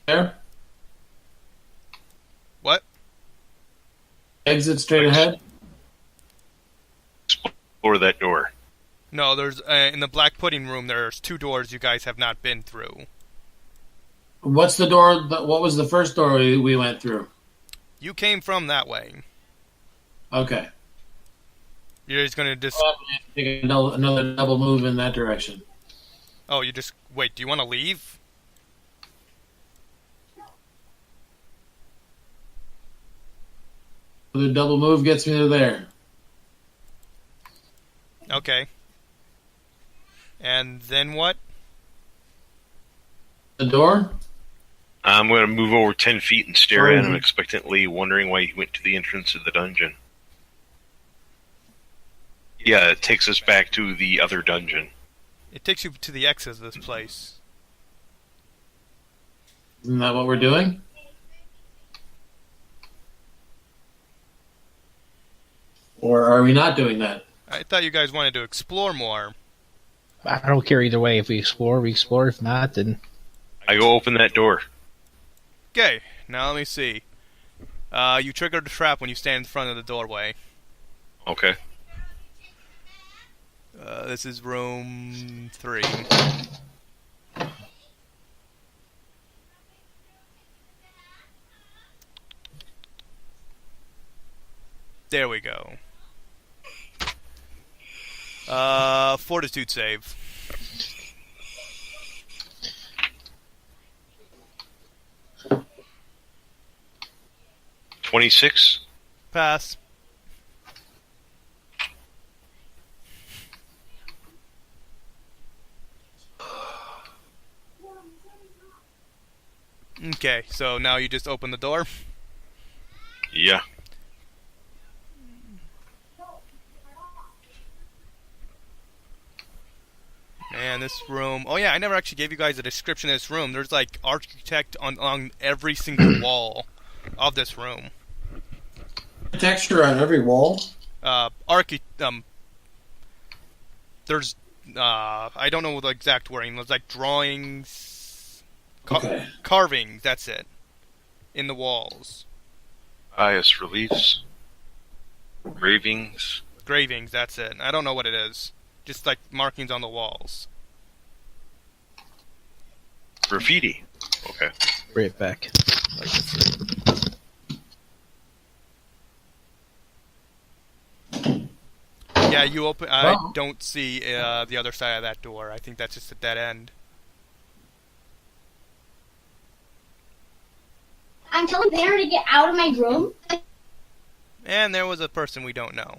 Speaker 3: There.
Speaker 1: What?
Speaker 3: Exit straight ahead.
Speaker 4: Explore that door.
Speaker 1: No, there's in the black pudding room. There's 2 doors you guys have not been through.
Speaker 3: What's the door? What was the first door we went through?
Speaker 1: You came from that way.
Speaker 3: Okay.
Speaker 1: You're just gonna just.
Speaker 3: Take another double move in that direction.
Speaker 1: Oh, you just wait. Do you want to leave?
Speaker 3: The double move gets me to there.
Speaker 1: Okay. And then what?
Speaker 3: The door?
Speaker 4: I'm going to move over 10 feet and stare at him expectantly, wondering why he went to the entrance of the dungeon. Yeah, it takes us back to the other dungeon.
Speaker 1: It takes you to the exit of this place.
Speaker 3: Isn't that what we're doing? Or are we not doing that?
Speaker 1: I thought you guys wanted to explore more.
Speaker 2: I don't care either way. If we explore, we explore. If not, then...
Speaker 4: I go open that door.
Speaker 1: Okay, now let me see. You triggered the trap when you stand in front of the doorway.
Speaker 4: Okay.
Speaker 1: This is room 3. There we go. Fortitude save.
Speaker 4: $26.
Speaker 1: Pass. Okay, so now you just open the door.
Speaker 4: Yeah.
Speaker 1: And this room... Oh yeah, I never actually gave you guys a description of this room. There's like architect on every single wall of this room.
Speaker 3: Texture on every wall?
Speaker 1: There's... I don't know the exact wording. There's like drawings...
Speaker 3: Okay.
Speaker 1: Carvings, that's it. In the walls.
Speaker 4: Bas reliefs. Gravings.
Speaker 1: Gravings, that's it. I don't know what it is. Just like markings on the walls.
Speaker 4: Graffiti. Okay.
Speaker 2: Right back.
Speaker 1: Yeah, you open... I
Speaker 3: Well.
Speaker 1: don't see the other side of that door. I think that's just a dead end.
Speaker 5: I'm telling Banner to get out of my room.
Speaker 1: And there was a person we don't know.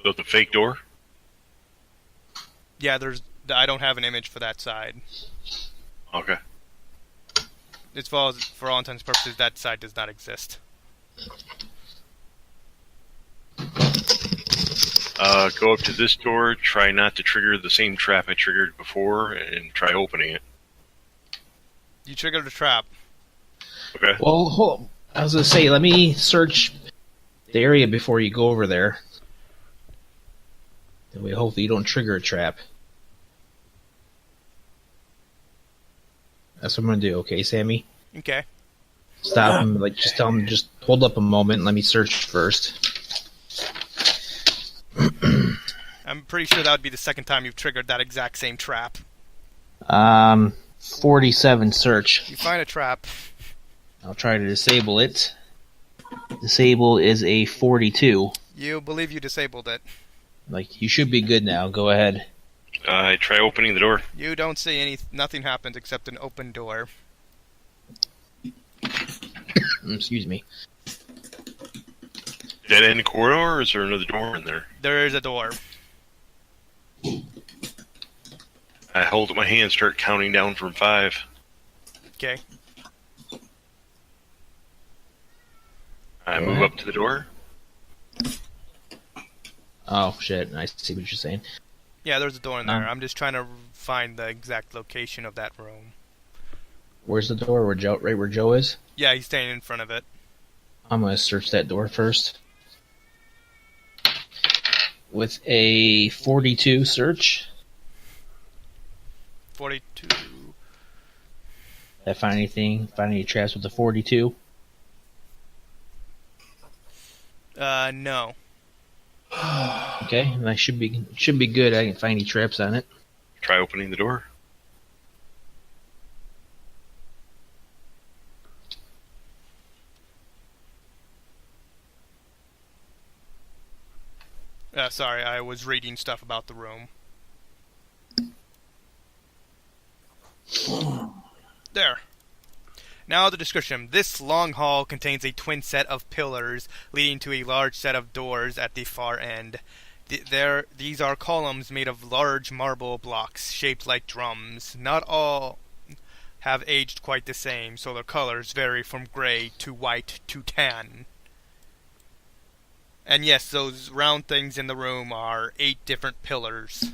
Speaker 4: So the fake door?
Speaker 1: Yeah, there's... I don't have an image for that side.
Speaker 4: Okay.
Speaker 1: as far as for all intents and purposes, that side does not exist.
Speaker 4: Go up to this door, try not to trigger the same trap I triggered before, and try opening it.
Speaker 1: You triggered a trap.
Speaker 4: Okay.
Speaker 2: Well, hold, I was gonna say, let me search the area before you go over there. That way, hopefully, you don't trigger a trap. That's what I'm gonna do. Okay, Sammy.
Speaker 1: Okay.
Speaker 2: Stop him. Like, just tell him. Just hold up a moment. And let me search first.
Speaker 1: I'm pretty sure that would be the second time you've triggered that exact same trap.
Speaker 2: 47 search.
Speaker 1: You find a trap.
Speaker 2: I'll try to disable it. Disable is a 42.
Speaker 1: You believe you disabled it.
Speaker 2: Like, you should be good now. Go ahead.
Speaker 4: I try opening the door.
Speaker 1: You don't see nothing happens except an open door.
Speaker 2: Excuse me.
Speaker 4: Dead end corridor, or is there another door in there?
Speaker 1: There is a door.
Speaker 4: I hold up my hand, start counting down from 5.
Speaker 1: Okay.
Speaker 4: I move up to the door.
Speaker 2: Oh, shit. I see what you're saying.
Speaker 1: Yeah, there's a door in there. I'm just trying to find the exact location of that room.
Speaker 2: Where's the door? Right where Joe is?
Speaker 1: Yeah, he's standing in front of it.
Speaker 2: I'm going to search that door first. With a 42 search.
Speaker 1: 42.
Speaker 2: Did I find anything? Find any traps with the 42?
Speaker 1: No.
Speaker 2: Okay, and I should be good. I can find any traps on it.
Speaker 4: Try opening the door.
Speaker 1: Sorry, I was reading stuff about the room. There. Now the description. This long hall contains a twin set of pillars leading to a large set of doors at the far end. These are columns made of large marble blocks shaped like drums. Not all have aged quite the same, so their colors vary from gray to white to tan. And yes, those round things in the room are 8 different pillars.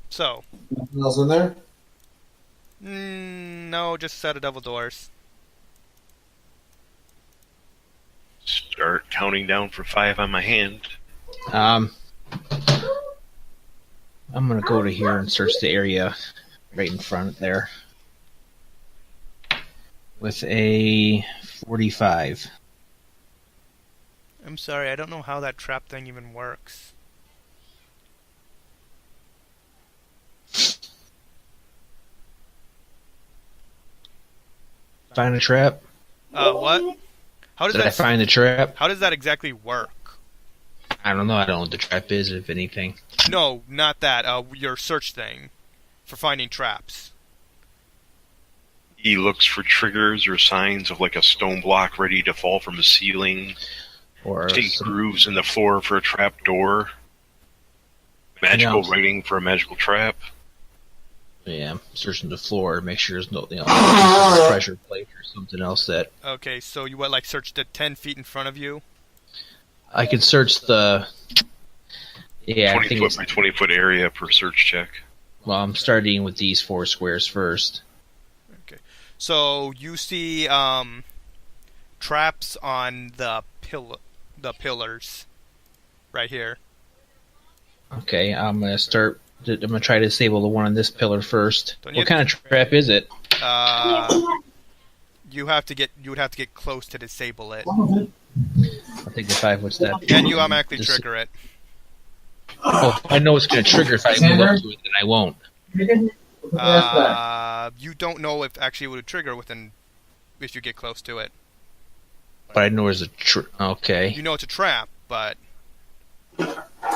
Speaker 1: So.
Speaker 3: Nothing else in there?
Speaker 1: No, just a set of double doors.
Speaker 4: Start counting down from 5 on my hand.
Speaker 2: I'm gonna go to here and search the area right in front there. With a 45.
Speaker 1: I'm sorry, I don't know how that trap thing even works.
Speaker 2: Find a trap?
Speaker 1: What? How does
Speaker 2: Did I find the trap?
Speaker 1: How does that exactly work?
Speaker 2: I don't know. I don't know what the trap is, if anything.
Speaker 1: No, not that. Your search thing for finding traps.
Speaker 4: He looks for triggers or signs of like a stone block ready to fall from the ceiling.
Speaker 2: Or
Speaker 4: Seeing grooves in the floor for a trap door. Magical writing for a magical trap.
Speaker 2: Yeah, I'm searching the floor, make sure there's no pressure plate or something else that...
Speaker 1: Okay, so you search the 10 feet in front of you?
Speaker 2: I could search the... Yeah,
Speaker 4: 20
Speaker 2: I think
Speaker 4: foot by 20 foot area per search check.
Speaker 2: Well, I'm starting with these 4 squares first.
Speaker 1: Okay. So you see traps on the pillars right here.
Speaker 2: Okay, I'm gonna start. I'm gonna try to disable the one on this pillar first.
Speaker 1: Don't
Speaker 2: What kind of trap is it?
Speaker 1: You would have to get close to disable it.
Speaker 2: I'll take the 5-foot step.
Speaker 1: Can you automatically trigger it?
Speaker 2: Oh, I know it's gonna trigger if I move up to it, then I won't.
Speaker 1: You don't know if actually it would trigger if you get close to it.
Speaker 2: But I know there's a okay.
Speaker 1: You know it's a trap, but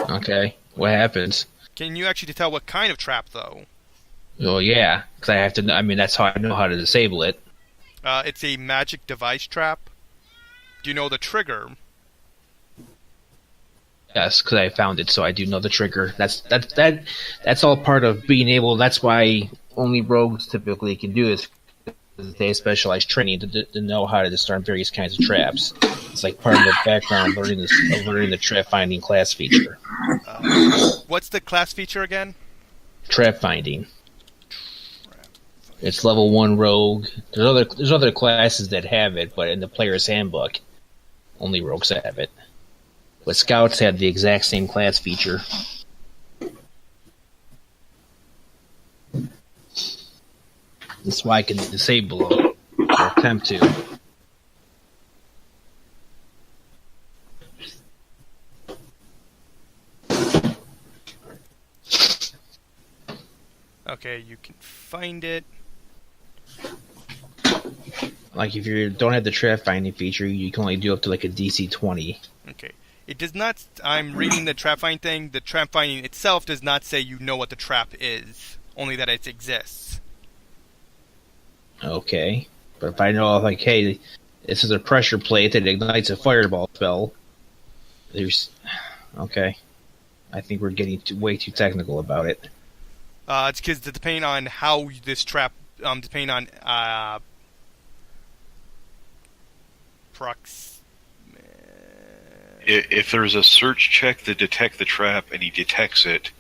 Speaker 2: Okay, what happens?
Speaker 1: can you actually tell what kind of trap though?
Speaker 2: Well, yeah, because I have to. I mean, that's how I know how to disable it.
Speaker 1: It's a magic device trap. Do you know the trigger?
Speaker 2: Yes, because I found it, so I do know the trigger. That's all part of being able. That's why only rogues typically can do this. They have specialized training to know how to discern various kinds of traps. It's like part of the background learning the trap finding class feature.
Speaker 1: What's the class feature again?
Speaker 2: Trap finding. It's level 1 rogue. There's other classes that have it, but in the player's handbook, only rogues have it. But scouts have the exact same class feature. That's why I can disable them, or attempt to.
Speaker 1: Okay, you can find it.
Speaker 2: Like if you don't have the trap finding feature, you can only do up to like a DC 20.
Speaker 1: Okay. It does not... I'm reading the trap finding thing. The trap finding itself does not say you know what the trap is. Only that it exists.
Speaker 2: Okay. But if I know, like, hey, this is a pressure plate that ignites a fireball spell, there's... Okay. I think we're getting way too technical about it.
Speaker 1: It's because depending on how this trap... depending on...
Speaker 4: If there's a search check to detect the trap and he detects it,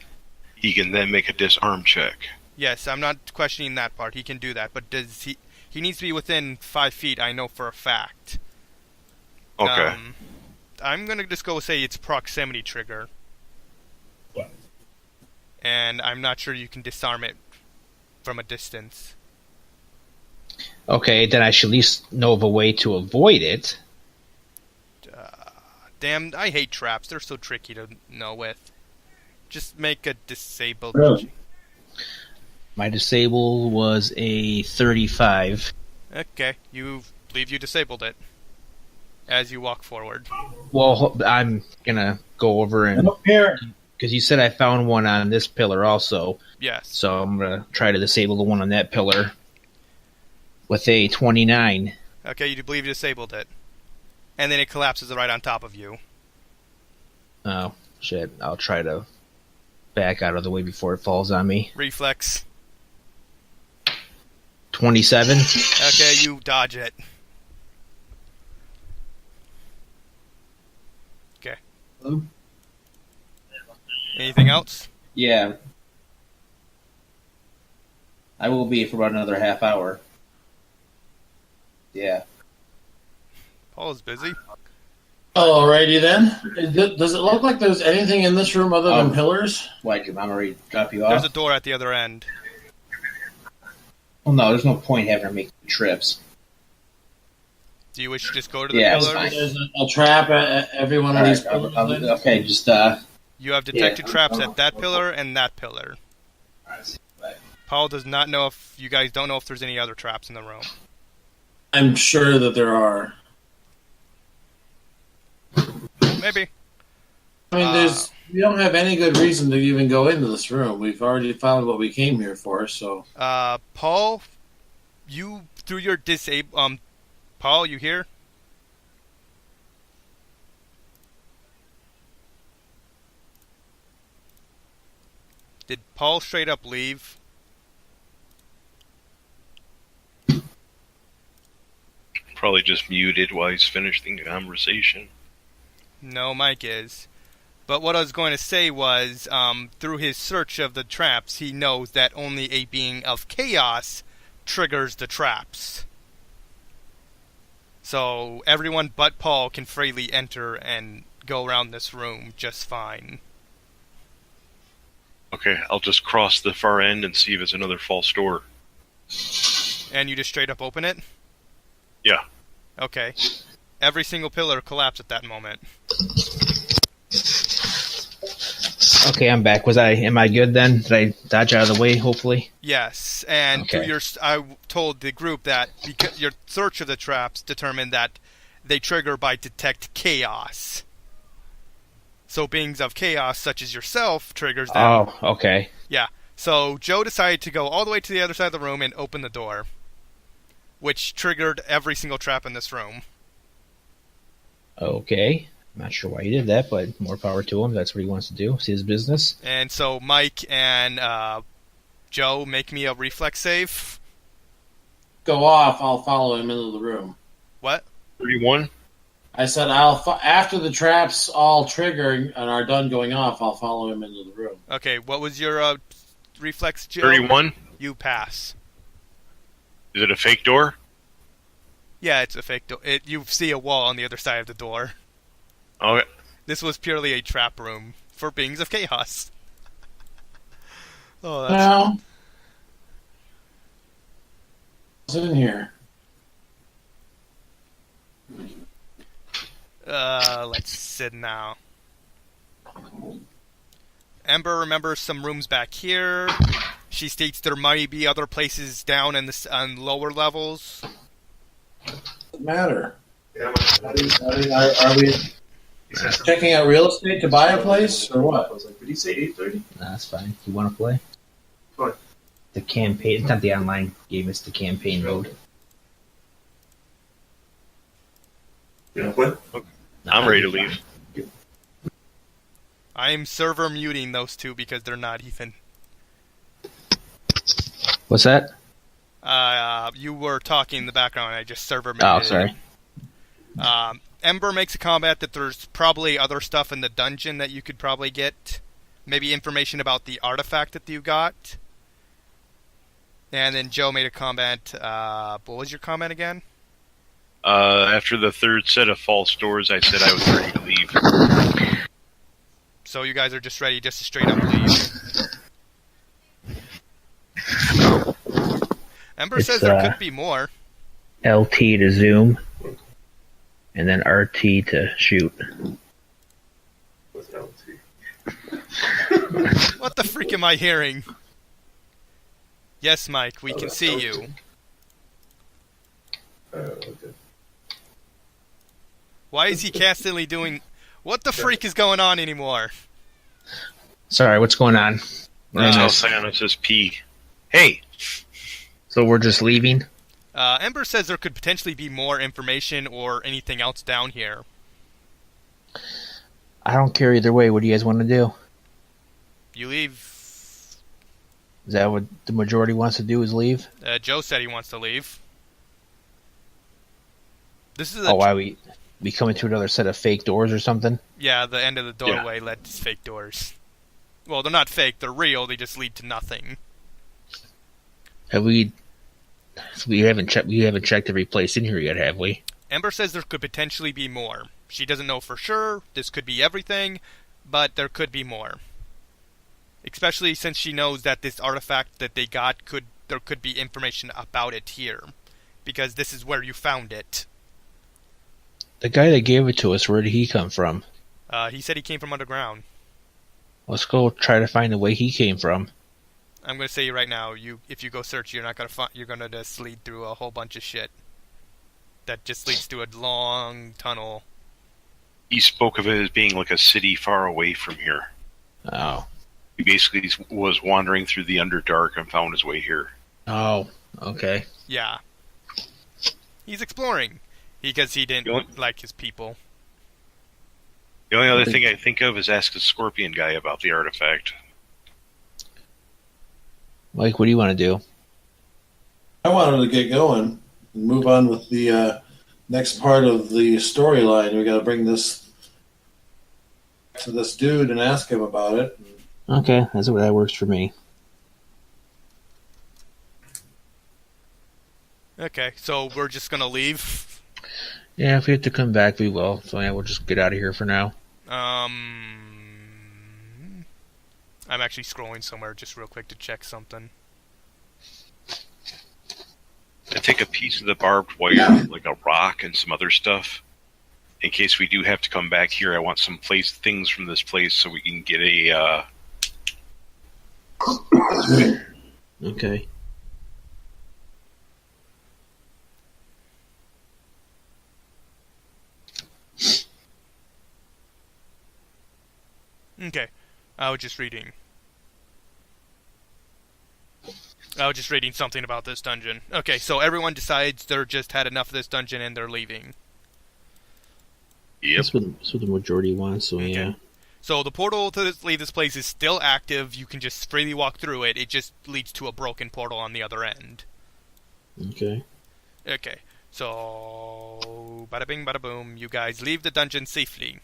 Speaker 4: he can then make a disarm check.
Speaker 1: Yes, I'm not questioning that part. He can do that, but does he? He needs to be within 5 feet. I know for a fact.
Speaker 4: Okay.
Speaker 1: I'm gonna just go say it's proximity trigger, and I'm not sure you can disarm it from a distance.
Speaker 2: Okay, then I should at least know of a way to avoid it.
Speaker 1: Damn, I hate traps. They're so tricky to know with. Just make a disabled.
Speaker 3: Really?
Speaker 2: My disable was a 35.
Speaker 1: Okay, you believe you disabled it as you walk forward.
Speaker 2: Well, I'm gonna go over and
Speaker 3: Up here.
Speaker 2: because you said I found one on this pillar also,
Speaker 1: Yes.
Speaker 2: so I'm gonna try to disable the one on that pillar with a 29.
Speaker 1: Okay, you believe you disabled it, and then it collapses right on top of you.
Speaker 2: Oh shit! I'll try to back out of the way before it falls on me.
Speaker 1: Reflex.
Speaker 2: 27.
Speaker 1: Okay, you dodge it. Okay.
Speaker 3: Hello?
Speaker 1: Anything else?
Speaker 2: Yeah. I will be for about another half hour. Yeah.
Speaker 1: Paul is busy.
Speaker 3: Alrighty then. Does it look like there's anything in this room other than pillars?
Speaker 2: Why, did Mom already drop you
Speaker 1: There's
Speaker 2: off?
Speaker 1: a door at the other end.
Speaker 2: Well, no, there's no point having her make trips.
Speaker 1: Do you wish to just go to the
Speaker 2: Yeah, it's
Speaker 1: pillars?
Speaker 2: fine.
Speaker 3: There's a trap at every one of these pillars. then?
Speaker 2: Okay, just,
Speaker 1: You have detected
Speaker 2: Yeah.
Speaker 1: traps at that pillar and that pillar. Paul does not know if you guys don't know if there's any other traps in the room.
Speaker 3: I'm sure that there are.
Speaker 1: Maybe.
Speaker 3: I mean, we don't have any good reason to even go into this room. We've already found what we came here for, so...
Speaker 1: Paul, you through your Paul, you here? Did Paul straight up leave?
Speaker 4: Probably just muted while he's finishing the conversation.
Speaker 1: No, Mike is. But what I was going to say was, through his search of the traps, he knows that only a being of chaos triggers the traps. So everyone but Paul can freely enter and go around this room just fine.
Speaker 4: Okay, I'll just cross the far end and see if it's another false door.
Speaker 1: And you just straight up open it?
Speaker 4: Yeah.
Speaker 1: Okay. Every single pillar collapsed at that moment.
Speaker 2: okay, I'm back. Am I good then? Did I dodge out of the way, hopefully?
Speaker 1: Yes, and
Speaker 2: Okay.
Speaker 1: through I told the group that because your search of the traps determined that they trigger by detect chaos. So beings of chaos, such as yourself, triggers them.
Speaker 2: Oh, okay.
Speaker 1: Yeah. So Joe decided to go all the way to the other side of the room and open the door, which triggered every single trap in this room.
Speaker 2: Okay. Not sure why he did that, but more power to him. That's what he wants to do. It's his business.
Speaker 1: And so Mike and Joe, make me a reflex save.
Speaker 3: Go off, I'll follow him into the room.
Speaker 1: What?
Speaker 4: 31.
Speaker 3: I said after the traps all trigger and are done going off, I'll follow him into the room.
Speaker 1: Okay, what was your reflex, Joe?
Speaker 4: 31.
Speaker 1: You pass.
Speaker 4: Is it a fake door?
Speaker 1: Yeah, it's a fake door. You see a wall on the other side of the door.
Speaker 4: Okay.
Speaker 1: This was purely a trap room for beings of chaos. Oh, that's...
Speaker 3: Now, what's in here?
Speaker 1: Let's sit now. Ember remembers some rooms back here. She states there might be other places down on lower levels.
Speaker 3: Doesn't matter. Are we checking out real estate to buy a place or what?
Speaker 6: Did he say 8:30?
Speaker 2: No, that's fine. You want to play?
Speaker 6: What?
Speaker 2: The campaign. It's not the online game. It's the campaign mode.
Speaker 6: You know what?
Speaker 4: I'm ready to leave.
Speaker 1: I am server muting those two because they're not even.
Speaker 2: What's that?
Speaker 1: You were talking in the background. I just server muted.
Speaker 2: Oh, sorry.
Speaker 1: Ember makes a comment that there's probably other stuff in the dungeon that you could probably get. Maybe information about the artifact that you got. And then Joe made a comment. What was your comment again?
Speaker 4: After the third set of false doors, I said I was ready to leave.
Speaker 1: So you guys are just ready just to straight up leave. Ember says there could be more.
Speaker 2: LT to zoom, and then RT to shoot.
Speaker 6: What's LT?
Speaker 1: What the freak am I hearing? Yes, Mike, we can see you.
Speaker 6: Okay.
Speaker 1: Why is he constantly doing... What the freak is going on anymore?
Speaker 2: Sorry, what's going on?
Speaker 4: Alcyanus says P. Hey!
Speaker 2: So we're just leaving?
Speaker 1: Ember says there could potentially be more information or anything else down here.
Speaker 2: I don't care either way. What do you guys want to do?
Speaker 1: You leave...
Speaker 2: Is that what the majority wants to do, is leave?
Speaker 1: Joe said he wants to leave. This is
Speaker 2: Oh, why we coming to another set of fake doors or something?
Speaker 1: Yeah, the end of the doorway led to fake doors. Well, they're not fake, they're real, they just lead to nothing.
Speaker 2: Have we haven't checked every place in here yet, have we?
Speaker 1: Ember says there could potentially be more. She doesn't know for sure, this could be everything, but there could be more. Especially since she knows that this artifact that they got there could be information about it here. Because this is where you found it.
Speaker 2: The guy that gave it to us, where did he come from?
Speaker 1: He said he came from underground.
Speaker 2: Let's go try to find the way he came from.
Speaker 1: I'm going to say right now, if you go search, you're going to just lead through a whole bunch of shit. That just leads to a long tunnel.
Speaker 4: He spoke of it as being like a city far away from here.
Speaker 2: Oh.
Speaker 4: He basically was wandering through the Underdark and found his way here.
Speaker 2: Oh, okay.
Speaker 1: Yeah. He's exploring. Because he didn't like his people.
Speaker 4: The only other thing I think of is ask the Scorpion guy about the artifact.
Speaker 2: Mike, what do you want to do?
Speaker 3: I wanted to get going and move on with the next part of the storyline. We got to bring this to this dude and ask him about it.
Speaker 2: Okay, that works for me.
Speaker 1: Okay, so we're just going to leave.
Speaker 2: Yeah, if we have to come back, we will. So yeah, we'll just get out of here for now.
Speaker 1: I'm actually scrolling somewhere just real quick to check something.
Speaker 4: I take a piece of the barbed wire, like a rock and some other stuff. In case we do have to come back here, I want some things from this place so we can get a...
Speaker 2: Okay.
Speaker 1: Okay, I was just reading something about this dungeon. Okay, so everyone decides they're just had enough of this dungeon and they're leaving.
Speaker 4: Yep.
Speaker 2: That's what the majority wants, so
Speaker 1: Okay.
Speaker 2: yeah.
Speaker 1: So the portal to leave this place is still active. You can just freely walk through it. It just leads to a broken portal on the other end.
Speaker 2: Okay.
Speaker 1: Okay. So, bada bing, bada boom. You guys leave the dungeon safely.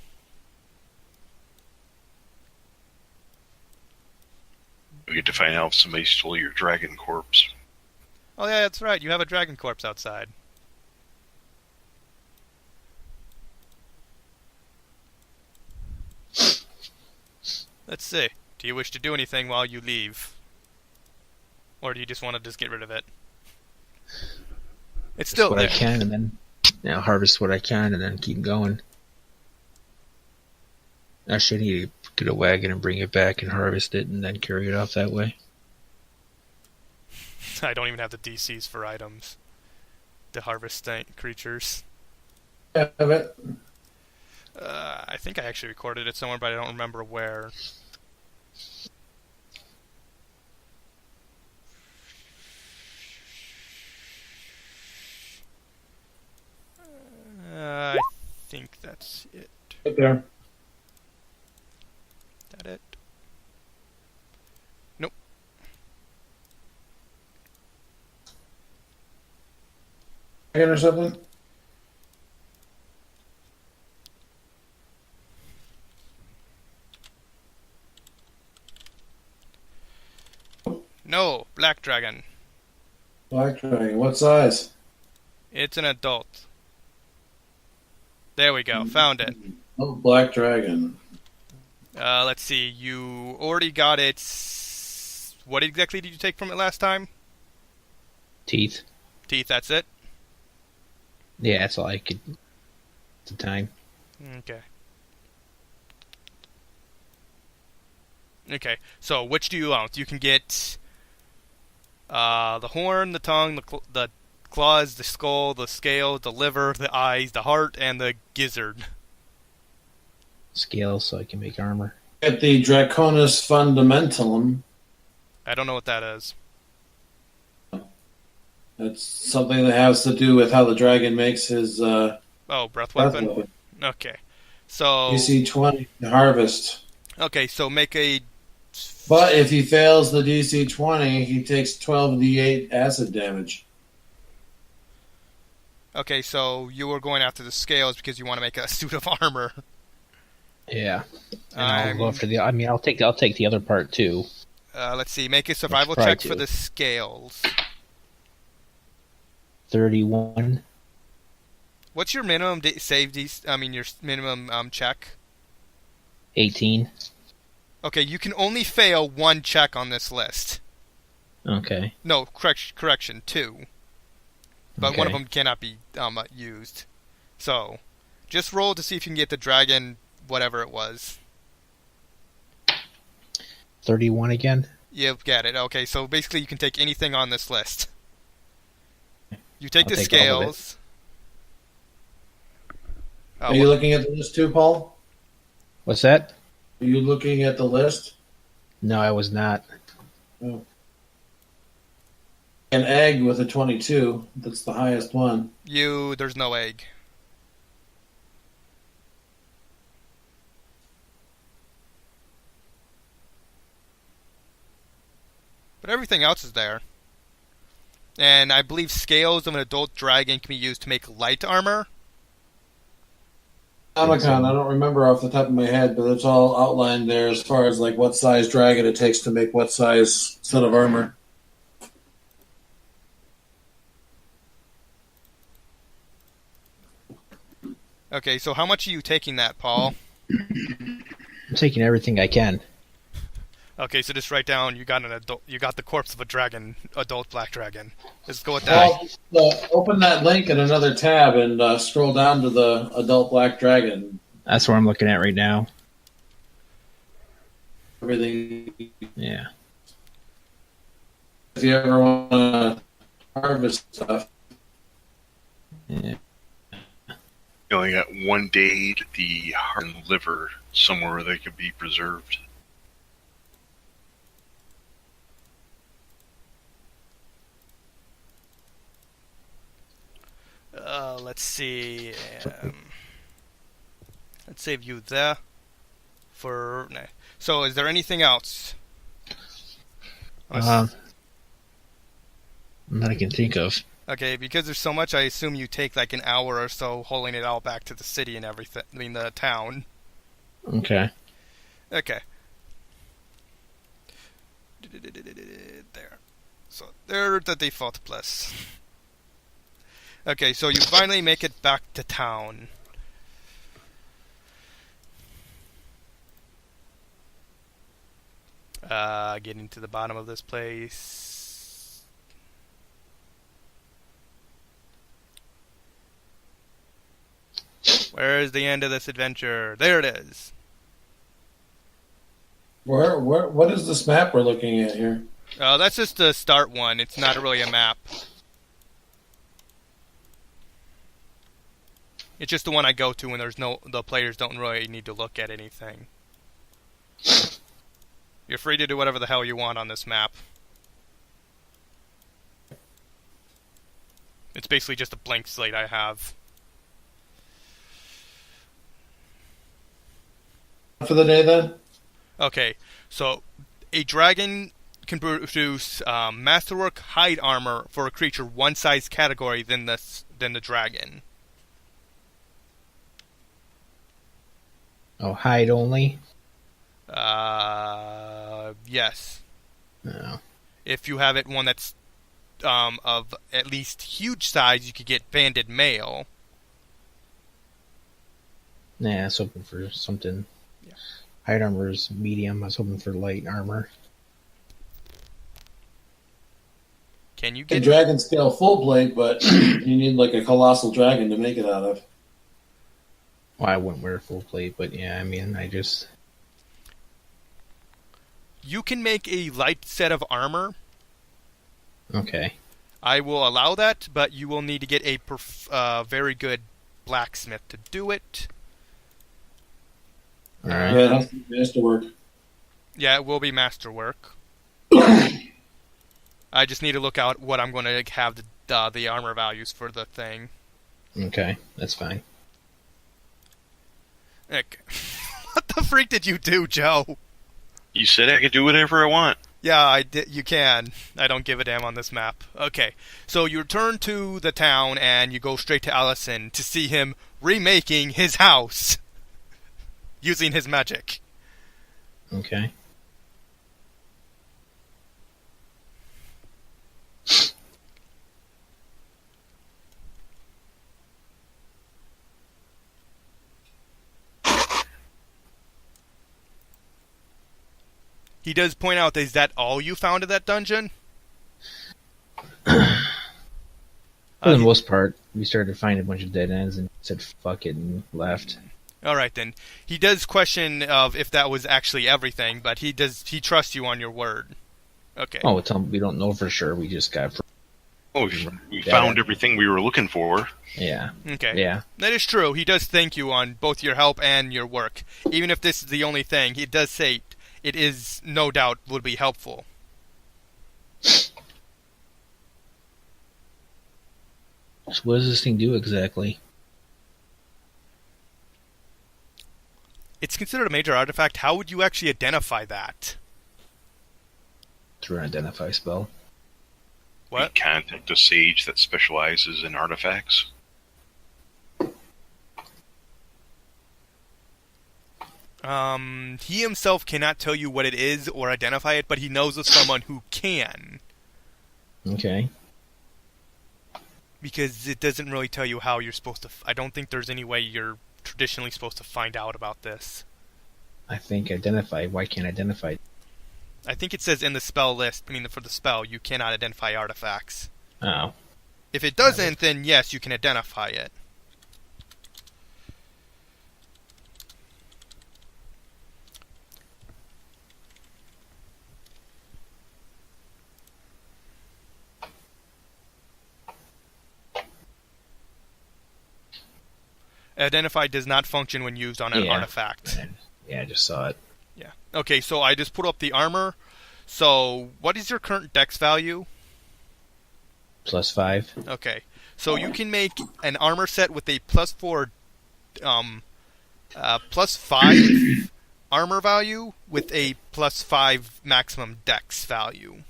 Speaker 4: We get to find out if somebody stole your dragon corpse.
Speaker 1: Oh yeah, that's right. You have a dragon corpse outside. Let's see. Do you wish to do anything while you leave? Or do you just want to just get rid of it? It's still
Speaker 2: what
Speaker 1: there.
Speaker 2: I can, and then harvest what I can, and then keep going. Actually, I need to get a wagon and bring it back and harvest it, and then carry it off that way.
Speaker 1: I don't even have the DCs for items to harvest creatures.
Speaker 3: Have it.
Speaker 1: I think I actually recorded it somewhere, but I don't remember where. I think that's it.
Speaker 3: Right there.
Speaker 1: That it?
Speaker 3: Dragon or something?
Speaker 1: No, black dragon.
Speaker 3: Black dragon. What size?
Speaker 1: It's an adult. There we go. Found it.
Speaker 3: Oh, black dragon.
Speaker 1: Let's see. You already got it. What exactly did you take from it last time?
Speaker 2: Teeth.
Speaker 1: Teeth, that's it?
Speaker 2: Yeah, that's all I could at the time.
Speaker 1: Okay. Okay, so which do you want? You can get the horn, the tongue, the claws, the skull, the scale, the liver, the eyes, the heart, and the gizzard.
Speaker 2: Scales so I can make armor.
Speaker 3: Get the Draconis Fundamentalum.
Speaker 1: I don't know what that is.
Speaker 3: That's something that has to do with how the dragon makes his
Speaker 1: Oh, breath weapon? Okay. So...
Speaker 3: DC 20 harvest.
Speaker 1: Okay, so make a...
Speaker 3: But if he fails the DC 20, he takes 12d8 acid damage.
Speaker 1: Okay, so you were going after the scales because you want to make a suit of armor.
Speaker 2: Yeah. And I'll go after the. I mean, I'll take the other part too.
Speaker 1: Let's see. Make a survival
Speaker 2: Try
Speaker 1: check
Speaker 2: to.
Speaker 1: for the scales.
Speaker 2: 31.
Speaker 1: What's your minimum your minimum check?
Speaker 2: 18.
Speaker 1: Okay, you can only fail one check on this list.
Speaker 2: Okay.
Speaker 1: No, correction, two. But one of
Speaker 2: Okay.
Speaker 1: them cannot be used. So, just roll to see if you can get the dragon, whatever it was.
Speaker 2: 31 again.
Speaker 1: You get it. Okay, so basically you can take anything on this list. You take
Speaker 2: I'll
Speaker 1: the
Speaker 2: take all of it.
Speaker 1: scales.
Speaker 3: Are you looking at the list too, Paul?
Speaker 2: What's that?
Speaker 3: Are you looking at the list?
Speaker 2: No, I was not.
Speaker 3: An egg with a 22. That's the highest one.
Speaker 1: There's no egg. But everything else is there. And I believe scales of an adult dragon can be used to make light armor.
Speaker 3: Omicron, I don't remember off the top of my head, but it's all outlined there as far as like what size dragon it takes to make what size set of armor.
Speaker 1: Okay, so how much are you taking that, Paul?
Speaker 2: I'm taking everything I can.
Speaker 1: Okay, so just write down you got the corpse of a dragon, adult black dragon. Let's go with that.
Speaker 3: Paul, open that link in another tab and scroll down to the adult black dragon.
Speaker 2: That's what I'm looking at right now.
Speaker 3: Everything.
Speaker 2: Yeah.
Speaker 3: If you ever want to harvest stuff.
Speaker 2: Yeah.
Speaker 4: You only got one day to the heart and liver somewhere where they could be preserved.
Speaker 1: Let's see. Let's save you there. For so, is there anything else?
Speaker 2: That I can think of.
Speaker 1: Okay, because there's so much, I assume you take like an hour or so hauling it all back to the city and everything. I mean, the town.
Speaker 2: Okay.
Speaker 1: Okay. There. So, there's the default place. Okay, so you finally make it back to town. Getting to the bottom of this place. Where is the end of this adventure? There it is.
Speaker 3: What is this map we're looking at here?
Speaker 1: That's just the start one. It's not really a map. It's just the one I go to when the players don't really need to look at anything. You're free to do whatever the hell you want on this map. It's basically just a blank slate I have.
Speaker 3: For the day, then?
Speaker 1: Okay, so a dragon can produce masterwork hide armor for a creature one size category than the dragon.
Speaker 2: Oh, hide only?
Speaker 1: Yes.
Speaker 2: No.
Speaker 1: If you have it one that's of at least huge size, you could get banded mail.
Speaker 2: Nah, I was hoping for something.
Speaker 1: Yeah.
Speaker 2: Hide armor is medium. I was hoping for light armor.
Speaker 1: Can you
Speaker 3: A
Speaker 1: get
Speaker 3: dragon scale full blade, but you need like a colossal dragon to make it out of.
Speaker 2: Well, I wouldn't wear full plate, but yeah, I mean,
Speaker 1: You can make a light set of armor.
Speaker 2: Okay.
Speaker 1: I will allow that, but you will need to get a very good blacksmith to do it.
Speaker 2: Alright.
Speaker 3: Yeah, it has to work.
Speaker 1: Yeah, it will be masterwork. I just need to look out what I'm going to have the armor values for the thing.
Speaker 2: Okay, that's fine.
Speaker 1: Okay. What the freak did you do, Joe?
Speaker 4: You said I could do whatever I want.
Speaker 1: Yeah, I did. You can. I don't give a damn on this map. Okay, so you return to the town and you go straight to Allison to see him remaking his house using his magic.
Speaker 2: Okay.
Speaker 1: He does point out, is that all you found in that dungeon?
Speaker 2: For the most part, we started to find a bunch of dead ends and said fuck it and left.
Speaker 1: Alright then. He does question of if that was actually everything, but he trusts you on your word. Okay.
Speaker 2: Oh, tell him we don't know for sure. We just got.
Speaker 4: Oh, we found everything we were looking for.
Speaker 2: Yeah.
Speaker 1: Okay.
Speaker 2: Yeah.
Speaker 1: That is true. He does thank you on both your help and your work. Even if this is the only thing, he does say it is no doubt would be helpful.
Speaker 2: So what does this thing do exactly?
Speaker 1: It's considered a major artifact. How would you actually identify that?
Speaker 2: Through an identify spell.
Speaker 1: What?
Speaker 4: We contact a sage that specializes in artifacts.
Speaker 1: He himself cannot tell you what it is or identify it, but he knows of someone who can.
Speaker 2: Okay.
Speaker 1: Because it doesn't really tell you how you're supposed to... I don't think there's any way you're traditionally supposed to find out about this.
Speaker 2: I think identify. Why can't identify?
Speaker 1: I think it says in the spell list, for the spell, you cannot identify artifacts.
Speaker 2: Oh.
Speaker 1: If it doesn't, then yes, you can identify it. Identify does not function when used on an artifact.
Speaker 2: Yeah, I just saw it.
Speaker 1: Yeah. Okay, so I just put up the armor. So, what is your current dex value?
Speaker 2: +5.
Speaker 1: Okay. So you can make an armor set with a +4 +5 armor value with a +5 maximum dex value.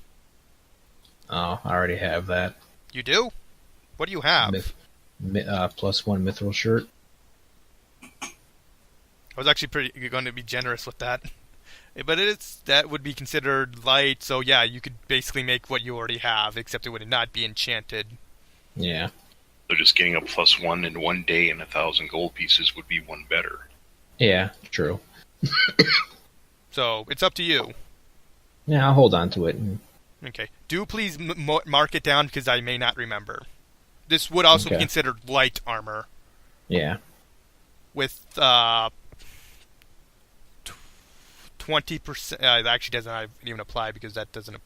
Speaker 2: Oh, I already have that.
Speaker 1: You do? What do you have?
Speaker 2: +1 mithril shirt.
Speaker 1: I was actually going to be generous with that. But that would be considered light, so yeah, you could basically make what you already have, except it would not be enchanted.
Speaker 2: Yeah.
Speaker 4: So just getting a +1 in 1 day and 1,000 gold pieces would be one better.
Speaker 2: Yeah, true.
Speaker 1: So, it's up to you.
Speaker 2: Yeah, I'll hold on to it.
Speaker 1: Okay. Do please mark it down, because I may not remember. This would also be
Speaker 2: Okay.
Speaker 1: considered light armor.
Speaker 2: Yeah.
Speaker 1: With 20%. It actually doesn't even apply, because that doesn't.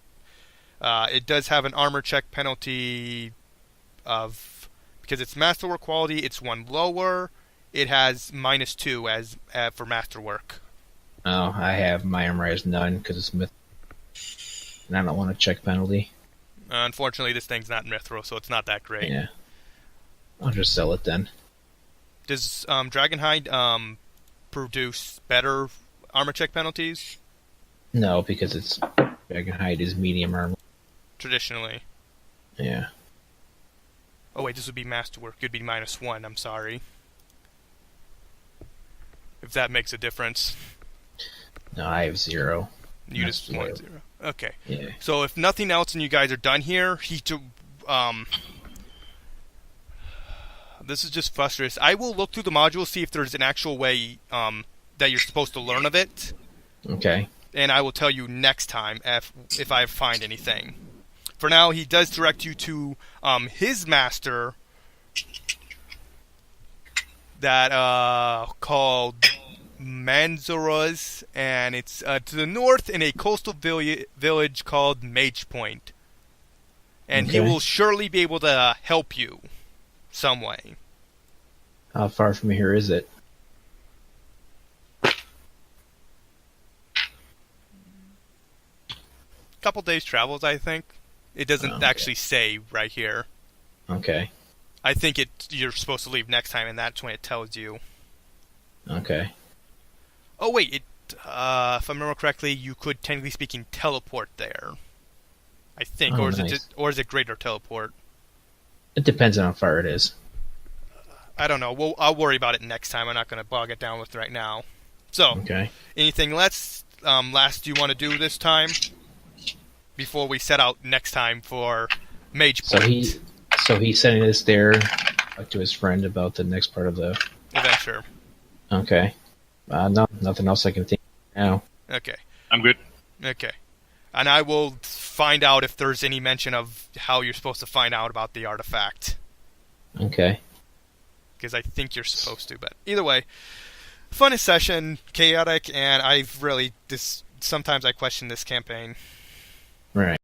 Speaker 1: It does have an armor check penalty of, because it's masterwork quality, it's one lower. It has -2 as for masterwork.
Speaker 2: Oh, I have my armor as none because it's myth, and I don't want a check penalty.
Speaker 1: Unfortunately, this thing's not mithril, so it's not that great.
Speaker 2: Yeah. I'll just sell it then.
Speaker 1: Does Dragonhide produce better armor check penalties?
Speaker 2: No, because it's Dragonhide is medium armor.
Speaker 1: Traditionally.
Speaker 2: Yeah.
Speaker 1: Oh wait, this would be masterwork. It would be -1. I'm sorry. If that makes a difference.
Speaker 2: No, I have 0.
Speaker 1: You
Speaker 2: That's
Speaker 1: just want 0. Okay.
Speaker 2: Yeah.
Speaker 1: So if nothing else and you guys are done here, this is just frustrating. I will look through the module, see if there's an actual way that you're supposed to learn of it,
Speaker 2: Okay.
Speaker 1: and I will tell you next time if I find anything. For now, he does direct you to his master that called Manzora's, and it's to the north in a coastal village called Mage Point. And he
Speaker 2: Okay.
Speaker 1: will surely be able to help you some way.
Speaker 2: How far from here is it?
Speaker 1: Couple days travels, I think. It doesn't
Speaker 2: Okay.
Speaker 1: actually say right here.
Speaker 2: Okay.
Speaker 1: I think you're supposed to leave next time, and that's when it tells you.
Speaker 2: Okay.
Speaker 1: Oh wait, if I remember correctly, you could technically speaking teleport there. I think,
Speaker 2: Oh,
Speaker 1: or is
Speaker 2: nice.
Speaker 1: it greater teleport?
Speaker 2: It depends on how far it is.
Speaker 1: I don't know. Well, I'll worry about it next time. I'm not going to bog it down with right now. So,
Speaker 2: Okay.
Speaker 1: anything last you want to do this time before we set out next time for Mage Point
Speaker 2: So he's sending this there, talk to his friend about the next part of the.
Speaker 1: adventure?
Speaker 2: Okay. No, nothing else I can think of now.
Speaker 1: Okay.
Speaker 4: I'm good.
Speaker 1: Okay. And I will find out if there's any mention of how you're supposed to find out about the artifact.
Speaker 2: Okay.
Speaker 1: Because I think you're supposed to, but either way, funnest session, chaotic, and sometimes I question this campaign.
Speaker 2: Right.